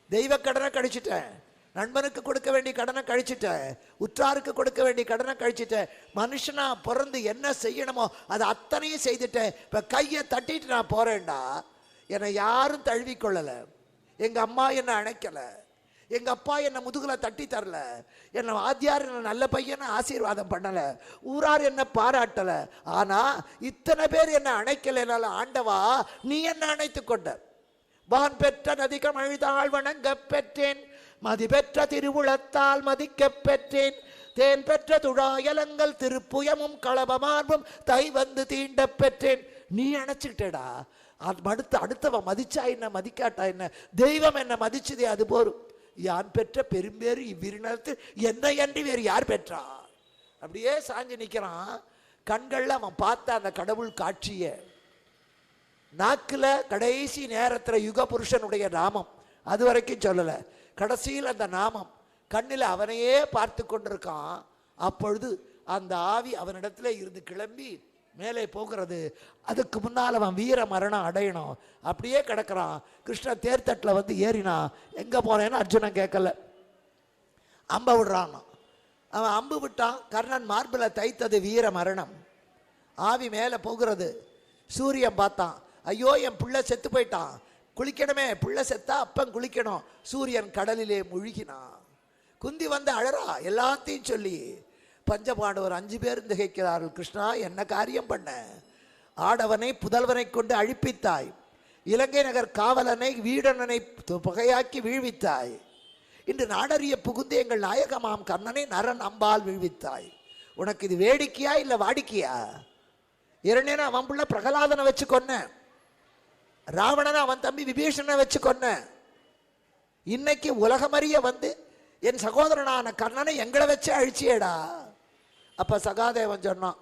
S1: தெய்வ கடனை கழிச்சிட்டேன், நண்பனுக்கு கொடுக்க வேண்டிய கடனை கழிச்சிட்டேன், உற்றாருக்கு கொடுக்க வேண்டிய கடனை கழிச்சிட்டேன். மனுஷனா பிறந்து என்ன செய்யணுமோ அதை அத்தனையும் செய்துட்டேன். இப்போ கையை தட்டிட்டு நான் போறேன்டா. என்னை யாரும் தழுவிக்கொள்ளலை. எங்கள் அம்மா என்னை அணைக்கலை, எங்கள் அப்பா என்னை முதுகில் தட்டி தரல, என்னை வாத்தியார் என்னை நல்ல பையனை ஆசீர்வாதம் பண்ணலை, ஊரார் என்னை பாராட்டலை. ஆனால் இத்தனை பேர் என்னை அணைக்கலைனால ஆண்டவா நீ என்னை அணைத்து கொண்ட. வான் பெற்ற நதிகம் அழுதாள் வணங்க பெற்றேன், மதி பெற்ற திருவுளத்தால் மதிக்கப் பெற்றேன், தேன் பெற்ற துழாயலங்கள் திருப்புயமும் களபமார்பும் தை வந்து தீண்ட பெற்றேன். நீ அணைச்சுக்கிட்டடா, அடுத்தவன் மதிச்சா என்ன மதிக்காட்டா என்ன, தெய்வம் என்ன மதிச்சதே அது போரும். யான் பெற்ற பெரும்பேறு இவ்விருநத்தில் என்னை அன்றி வேறு யார் பெற்றார்? அப்படியே சாஞ்சு நிற்கிறான். கண்கள்ல அவன் பார்த்த அந்த கடவுள் காட்சிய, நாக்குல கடைசி நேரத்தில் யுக புருஷனுடைய நாமம் அது வரைக்கும் சொல்லலை, கடைசியில் அந்த நாமம் கண்ணில் அவனையே பார்த்து கொண்டிருக்கான். அப்பொழுது அந்த ஆவி அவனிடத்துல இருந்து கிளம்பி மேலே போகிறது. அதுக்கு முன்னால் அவன் வீர மரணம் அடையணும். அப்படியே கிடக்கிறான். கிருஷ்ணன் தேர்தட்டில் வந்து ஏறினா. எங்கே போனேன்னு அர்ஜுனன் கேட்கல. அம்ப விடுறான். அவன் அம்பு விட்டான். கர்ணன் மார்பில் தைத்தது வீர மரணம். ஆவி மேலே போகிறது. சூரியன் பார்த்தான். ஐயோ என் பிள்ளை செத்து போயிட்டான், குளிக்கணுமே, பிள்ளை செத்தா அப்பன் குளிக்கணும். சூரியன் கடலிலே முழுகினான். குந்தி வந்து அழறா எல்லாத்தையும் சொல்லி. பஞ்சபாண்டவர் 5 பேர் திகைக்கிறார்கள். கிருஷ்ணா என்ன காரியம் பண்ண? ஆடவனை புதல்வனை கொண்டு அழிப்பித்தாய், இலங்கை நகர் காவலனை வீடனனை பகையாக்கி வீழ்வித்தாய், இன்று நாடறிய புகுந்து எங்கள் நாயகமாம் கர்ணனை நரன் அம்பால் வீழ்வித்தாய். உனக்கு இது வேடிக்கையா இல்லை வாடிக்கையா? இரண்டேனா அவன் பிள்ளை பிரகலாதனை வச்சு கொன்ன, ராவணனை அவன் தம்பி விபீஷணனை வச்சு கொன்ன. இன்னைக்கு உலகமறிய வந்து என் சகோதரனான கர்ணனை எங்களை வச்சு அழிச்சியடா. அப்ப சகாதேவன் சொன்னான்,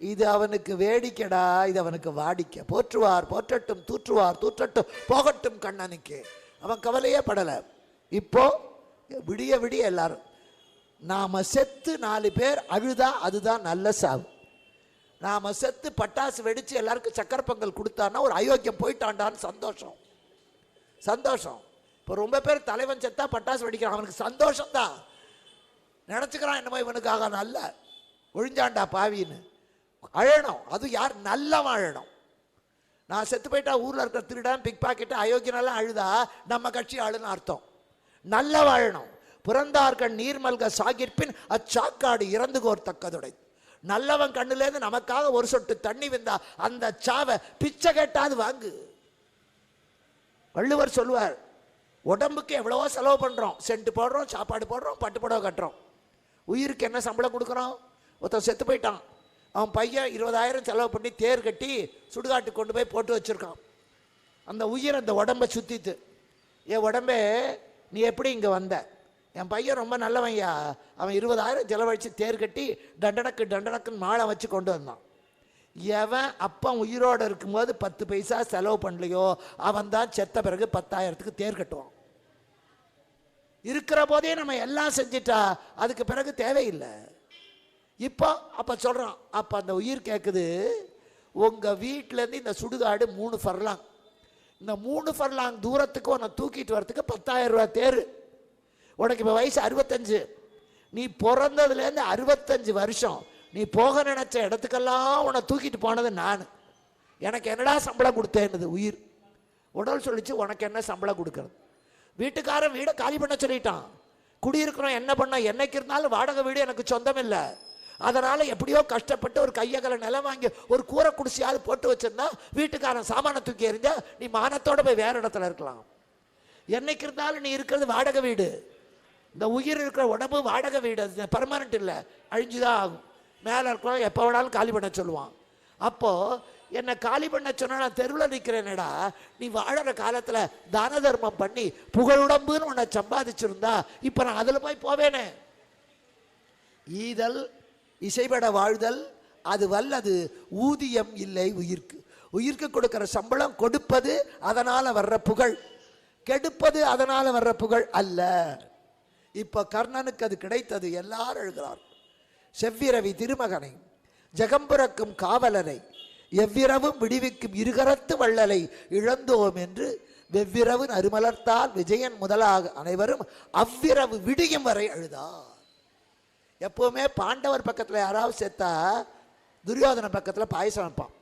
S1: இது அவனுக்கு வேடிக்கைடா, இது அவனுக்கு வாடிக்கை. போற்றுவார் போற்றட்டும், தூற்றுவார் தூற்றட்டும், போகட்டும் கண்ணனுக்கு. அவன் கவலையே படலை. இப்போ விடிய விடிய எல்லாரும் நாம செத்து 4 பேர் அழுதா அதுதான் நல்ல சாவு. நாம செத்து பட்டாசு வெடிச்சு எல்லாருக்கும் சக்கரை பொங்கல் கொடுத்தான்னா ஒரு அயோக்கியம் போயிட்டான்டான்னு சந்தோஷம். சந்தோஷம். இப்போ ரொம்ப பேர் தலைவன் செத்தா பட்டாசு வெடிக்கிறான், அவனுக்கு சந்தோஷம் தான். நினச்சிக்கிறான் என்னமோ இவனுக்காக நல்ல ஒழிஞ்சாண்டா பாவின்னு. அழணும். அது யார்? நல்லவன் அழணும். நான் செத்து போயிட்டா ஊரில் இருக்கிற திருடன் பிக் பாக்கெட்டு அயோக்கியனெல்லாம் அழுதா நம்ம கட்சி அழுன்னு அர்த்தம். நல்ல வாழணும். புறந்தார்கண் நீர்மல்க சாகிற்பின் அச்சாக்காடு இறந்து கோர்த்தக்கதுடை. நல்லவன் கண்ணுலேருந்து நமக்காக ஒரு சொட்டு தண்ணி வந்தா அந்த சாவை பிச்சை கேட்டாது வாங்கு. வள்ளுவர் சொல்லுவார், உடம்புக்கு எவ்வளவோ செலவு பண்ணுறோம், சென்ட் போடுறோம், சாப்பாடு போடுறோம், பட்டு புடவை கட்டுறோம். உயிருக்கு என்ன சம்பளம் கொடுக்குறோம்? ஒருத்தன் செத்து போயிட்டான், அவன் பையன் 20,000 செலவு பண்ணி தேர் கட்டி சுடுகாட்டு கொண்டு போய் போட்டு வச்சுருக்கான். அந்த உயிர் அந்த உடம்பை சுற்றித்து, என் உடம்பே நீ எப்படி இங்கே வந்த? என் பையன் ரொம்ப நல்லவன்யா, அவன் 20,000 செலவழித்து தேர் கட்டி டண்டனக்குன்னு மாலை வச்சு கொண்டு வந்தான். எவன் அப்பன் உயிரோடு இருக்கும்போது 10 பைசா செலவு பண்ணலையோ அவன் தான் செத்த பிறகு 10,000க்கு தேர் கட்டுவான். இருக்கிற போதே நம்ம எல்லாம் செஞ்சிட்டா அதுக்கு பிறகு தேவையில்லை. இப்போ அப்போ சொல்கிறான், அப்போ அந்த உயிர் கேட்குது, உங்கள் வீட்டிலேருந்து இந்த சுடுகாடு 3 ஃபர்லாங், இந்த 3 ஃபர்லாங் தூரத்துக்கு உன்னை தூக்கிட்டு வரத்துக்கு 10,000 ரூபா தேர். உனக்கு இப்போ வயசு 65, நீ பிறந்ததுலேருந்து 65 வருஷம் நீ போக நினச்ச இடத்துக்கெல்லாம் உன்னை தூக்கிட்டு போனது நான். எனக்கு என்னடா சம்பளம் கொடுத்தேன்னுது உயிர். உடல் சொல்லிச்சு, உனக்கு என்ன சம்பளம் கொடுக்கறது? வீட்டுக்காரன் வீடை காலி பண்ண சொல்லிட்டான். குடியிருக்கிறோம் என்ன பண்ண, என்னைக்கு இருந்தாலும் வாடகை வீடு எனக்கு சொந்தம் இல்லை. அதனால் எப்படியோ கஷ்டப்பட்டு ஒரு கையகலை நிலம் வாங்கி ஒரு கூரை குடிசையாவது போட்டு வச்சிருந்தா வீட்டுக்காரன் சாமான தூக்கி எறிஞ்சா நீ மானத்தோட போய் வேறு இடத்துல இருக்கலாம். என்னைக்கு இருந்தாலும் நீ இருக்கிறது வாடகை வீடு. இந்த உயிர் இருக்கிற உடம்பு வாடகை வீடு, அது பர்மனெண்ட் இல்லை, அழிஞ்சுதான் ஆகும். மேலே இருக்கிறோம் எப்போ வேணாலும் காலி பண்ண சொல்லுவான். அப்போது என்னை காலி பண்ண சொன்னால் நான் தெருவில் நிற்கிறேனடா. நீ வாழற காலத்தில் தான தர்மம் பண்ணி புகழுடம்புன்னு உன்னை சம்பாதிச்சிருந்தா இப்போ நான் அதில் போய் போவேனே. ஈதல் இசைபட வாழ்தல் அது வல்லது, ஊதியம் இல்லை உயிர்க்கு. உயிர்க்கு கொடுக்கிற சம்பளம் கொடுப்பது அதனால் வர்ற புகழ், கெடுப்பது அதனால் வர்ற புகழ் அல்ல. இப்போ கர்ணனுக்கு அது கிடைத்தது. எல்லாரும் எழுதுகிறார், செவ்விரவி திருமகனை ஜெகம்புரக்கும் காவலரை எவ்விரவும் விடுவிக்கும் இருகரத்து வள்ளலை இழந்தோம் என்று வெவ்விரவு அருமலர்த்தால் விஜயன் முதலாக அனைவரும் அவ்விரவு விடியும் வரை அழுதார். எப்போவுமே பாண்டவர் பக்கத்தில் யாராவது செத்தா துரியோதன பக்கத்தில் பாயசம் வைப்பான்,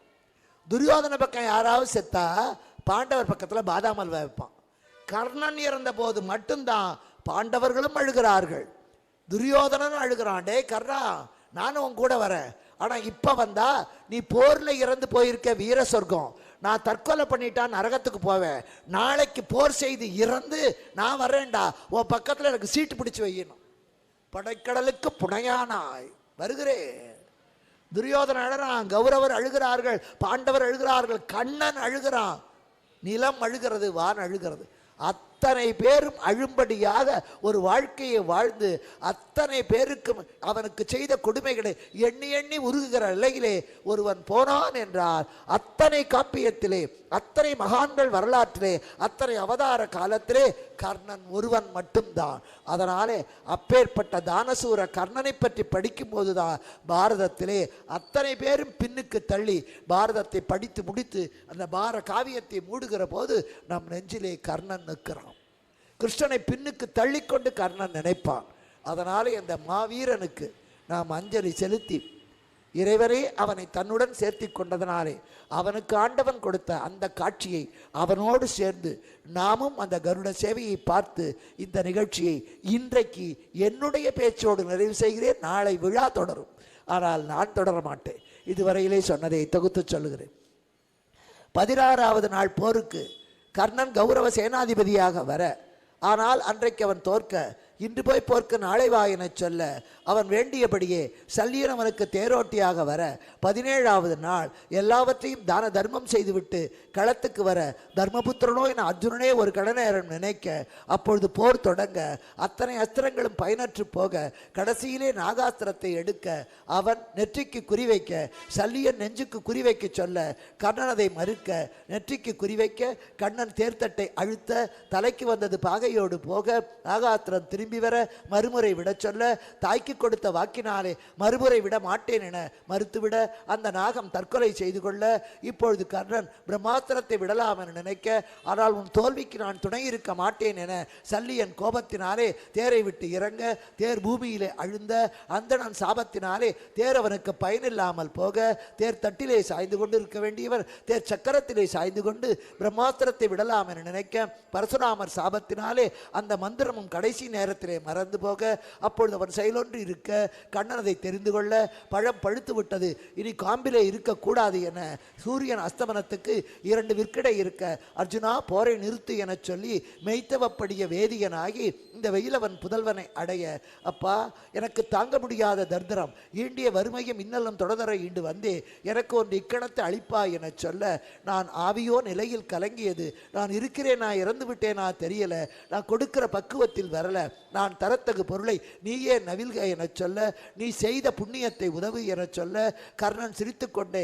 S1: துரியோதன பக்கம் யாராவது செத்தா பாண்டவர் பக்கத்தில் பாதாம் அல்வா வைப்பான். கர்ணன் இறந்த போது மட்டும்தான் பாண்டவர்களும் அழுகிறார்கள், துரியோதனனும் அழுகிறான். டே கர்ணா, நானும் உன் கூட வரேன், ஆனால் இப்போ வந்தா நீ போரில் இறந்து போயிருக்க வீர சொர்க்கம், நான் தற்கொலை பண்ணிட்டான் நரகத்துக்கு போவேன், நாளைக்கு போர் செய்து இறந்து நான் வரேன்டா, உன் பக்கத்தில் எனக்கு சீட்டு பிடிச்சி வைக்கணும். படைக்கடலுக்கு புனையானாய் வருகிறேன். துரியோதன அழுகிறான், கௌரவர் அழுகிறார்கள், பாண்டவர் அழுகிறார்கள், கண்ணன் அழுகிறான், நிலம் அழுகிறது, வான் அழுகிறது. அத்தனை பேரும் அழும்படியாக ஒரு வாழ்க்கையை வாழ்ந்து அத்தனை பேருக்கும் அவனுக்கு செய்த கொடுமைகளை எண்ணி எண்ணி உருகுகிற நிலையிலே ஒருவன் போனான் என்றால் அத்தனை காப்பியத்திலே, அத்தனை மகான்கள் வரலாற்றிலே, அத்தனை அவதார காலத்திலே கர்ணன் ஒருவன் மட்டும்தான். அதனாலே அப்பேற்பட்ட தானசூர கர்ணனை பற்றி படிக்கும் போதுதான் பாரதத்திலே அத்தனை பேரும் பின்னுக்கு தள்ளி பாரதத்தை படித்து முடித்து அந்த பார காவியத்தை மூடுகிற போது நம் நெஞ்சிலே கர்ணன் நிற்கிறான். கிருஷ்ணனை பின்னுக்கு தள்ளிக்கொண்டு கர்ணன் நினைப்பான். அதனாலே அந்த மாவீரனுக்கு நாம் அஞ்சலி செலுத்தி இறைவரே அவனை தன்னுடன் சேர்த்தி கொண்டதனாலே அவனுக்கு ஆண்டவன் கொடுத்த அந்த காட்சியை அவனோடு சேர்ந்து நாமும் அந்த கருட சேவையை பார்த்து இந்த நிகழ்ச்சியை இன்றைக்கு என்னுடைய பேச்சோடு நிறைவு செய்கிறேன். நாளை விழா தொடரும், ஆனால் நான் தொடர மாட்டேன். இதுவரையிலே சொன்னதை தொகுத்து சொல்லுகிறேன். 16வது நாள் போருக்கு கர்ணன் கௌரவ சேனாதிபதியாக வர, ஆனால் அன்றைக்கு அவன் தோற்க, இன்று போய் போர்க்கு நாளை வா என சொல்ல அவன் வேண்டியபடியே சல்லியன் அவனுக்கு தேரோட்டியாக வர 17வது நாள் எல்லாவற்றையும் தான தர்மம் செய்துவிட்டு களத்துக்கு வர தர்மபுத்திரனோ என அர்ஜுனனே ஒரு கடநேரம் நினைக்க, அப்பொழுது போர் தொடங்க அத்தனை அஸ்திரங்களும் பயனற்று போக கடைசியிலே நாகாஸ்திரத்தை எடுக்க அவன் நெற்றிக்கு குறிவைக்க சல்லியன் நெஞ்சுக்கு குறிவைக்க சொல்ல கர்ணன் அதை மறுக்க நெற்றிக்கு குறிவைக்க கண்ணன் தேர்தட்டை அழுத்த தலைக்கு வந்தது பாகையோடு போக நாகாஸ்திரம் திரும்பி வர மறுமுறை விட சொல்ல தாய்க்கு கொடுத்த வாக்கினாலே மறுமுறை விட மாட்டேன் என மறுத்துவிட அந்த நாகம் தற்கொலை செய்து கொள்ள இப்பொழுது கர்ணன் பிரம்மாஸ்திரத்தை விடலாம் என நினைக்க, ஆனால் உன் தோல்விக்கு நான் துணை இருக்க மாட்டேன் என சல்லியன் கோபத்தினாலே தேரை விட்டு இறங்க தேர் பூமியிலே அழுந்த அந்தணன் சாபத்தினாலே தேர் அவனுக்கு பயனில்லாமல் போக தேர் தட்டிலே சாய்ந்து கொண்டு இருக்க வேண்டியவர் தேர் சக்கரத்திலே சாய்ந்து கொண்டு பிரம்மாஸ்திரத்தை விடலாம் என நினைக்க பரசுராமர் சாபத்தினாலே அந்த மந்திரமும் கடைசி நேரத்திலே மறந்து போக, அப்பொழுது அவன் செயலொன்று இருக்க கண்ணன் அதை தெரிந்து கொள்ள பழம் பழுத்து விட்டது, இனி காம்பிலே இருக்கக்கூடாது என சூரியன் அஸ்தமனத்துக்கு 2 விற்கிடை இருக்க அர்ஜுனா போரை நிறுத்து என சொல்லி மெய்த்தவப்படிய வேதியனாகி இந்த வெயிலவன் புதல்வனை அடைய, அப்பா எனக்கு தாங்க முடியாத தர்தரம் ஈண்டிய வறுமையும் இன்னலும் தொடர ஈண்டு வந்தே எனக்கு ஒன்று இக்கணத்தை அளிப்பா என சொல்ல, நான் ஆவியோ நிலையில் கலங்கியது, நான் இருக்கிறேன், நான் இறந்து விட்டேனா தெரியல, நான் கொடுக்கிற பக்குவத்தில் வரல, நான் தரத்தகு பொருளை நீயே நவில்க என சொல்ல, நீ செய்த புண்ணியத்தை உதவு என சொல்ல கர்ணன் சிரித்து கொண்டே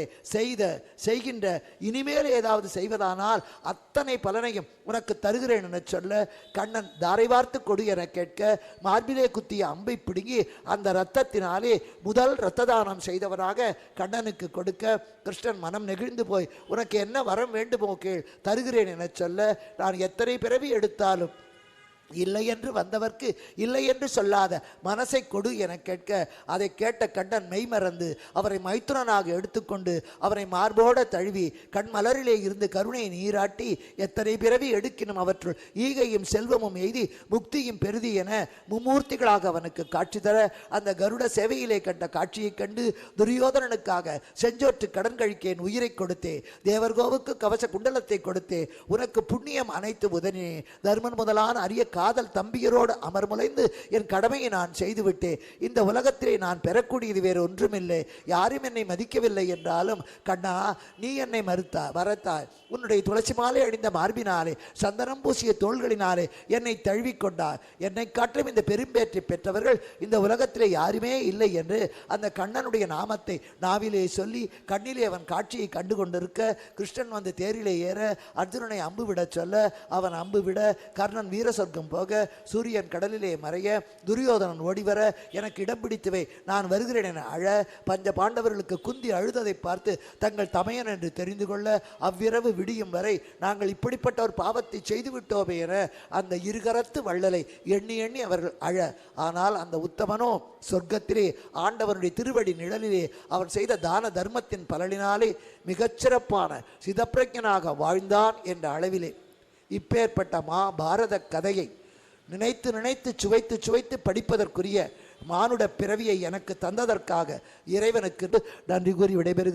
S1: செய்கின்ற இனிமேல் ஏதாவது செய்வதானால் அத்தனை பலனையும் உனக்கு தருகிறேன் என சொல்ல கண்ணன் தாரை வார்த்து கொடு என கேட்க மார்பிலே குத்திய அம்பை பிடுங்கி அந்த இரத்தத்தினாலே முதல் இரத்த தானம் செய்தவராக கண்ணனுக்கு கொடுக்க கிருஷ்ணன் மனம் நெகிழ்ந்து போய் உனக்கு என்ன வரம் வேண்டுமோ கேள் தருகிறேன் என சொல்ல, நான் எத்தனை பிறவி எடுத்தாலும் இல்லை என்று வந்தவர்க்கு இல்லை என்று சொல்லாத மனசை கொடு என கேட்க அதை கேட்ட கண்ணன் மெய்மறந்து அவரை மைத்துனனாக எடுத்துக்கொண்டு அவரை மார்போட தழுவி கண்மலரிலே இருந்து கருணை நீராட்டி எத்தனை பிறவி எடுக்கினும் அவற்றுள் ஈகையும் செல்வமும் எய்தி முக்தியும் பெருதி என மும்மூர்த்திகளாக அவனுக்கு காட்சி தர அந்த கருட சேவையிலே கண்ட காட்சியை கண்டு துரியோதனனுக்காக செஞ்சோற்று கடன் கழிக்கேன் உயிரை கொடுத்தே, தேவர்கோவுக்கு கவச குண்டலத்தை கொடுத்தே, உனக்கு புண்ணியம் அனைத்து உதனே, தர்மன் முதலான அரிய காதல் தம்பியரோடு அமர்முலைந்து என் கடமையை நான் செய்துவிட்டேன், இந்த உலகத்திலே நான் பெறக்கூடியது வேறு ஒன்றுமில்லை, யாரும் என்னை மதிக்கவில்லை என்றாலும் கண்ணா நீ என்னை வரத்தாய், உன்னுடைய துளசி மாலை அணிந்த மார்பினாலே சந்தனம் பூசிய தோள்களினாலே என்னை தழுவிக்கொண்டார், என்னை காட்டும் இந்த பெரும்பேற்றை பெற்றவர்கள் இந்த உலகத்திலே யாருமே இல்லை என்று அந்த கண்ணனுடைய நாமத்தை நாவிலே சொல்லி கண்ணிலே அவன் காட்சியை கண்டு கொண்டிருக்க கிருஷ்ணன் வந்து தேரிலே ஏற அர்ஜுனனை அம்பு விட சொல்ல அவன் அம்பு விட கர்ணன் வீர சொர்க்கம் போக சூரியன் கடலிலே மறைய துரியோதனன் ஓடிவர எனக்கு இடம் பிடித்துவை நான் வருகிறேன் என அழ பஞ்ச பாண்டவர்களுக்கு குந்தி அழுததை பார்த்து தங்கள் தமையன் என்று தெரிந்து கொள்ள அவ்விரவு விடியும் வரை நாங்கள் இப்படிப்பட்ட ஒரு பாவத்தை செய்துவிட்டோமே என அந்த இருகரத்து வள்ளலை எண்ணி எண்ணி அவர்கள் அழ, ஆனால் அந்த உத்தமனோ சொர்க்கத்திலே ஆண்டவனுடைய திருவடி நிழலிலே அவன் செய்த தான தர்மத்தின் பலனினாலே மிகச்சிறப்பான சிதப்பிரஜனாக வாழ்ந்தான் என்ற அளவிலே இப்பேற்பட்ட பாரத கதையை நினைத்து நினைத்து சுவைத்து சுவைத்து படிப்பதற்குரிய மானுட பிறவியை எனக்கு தந்ததற்காக இறைவனுக்கு நன்றி கூறி விடைபெறுகிறேன்.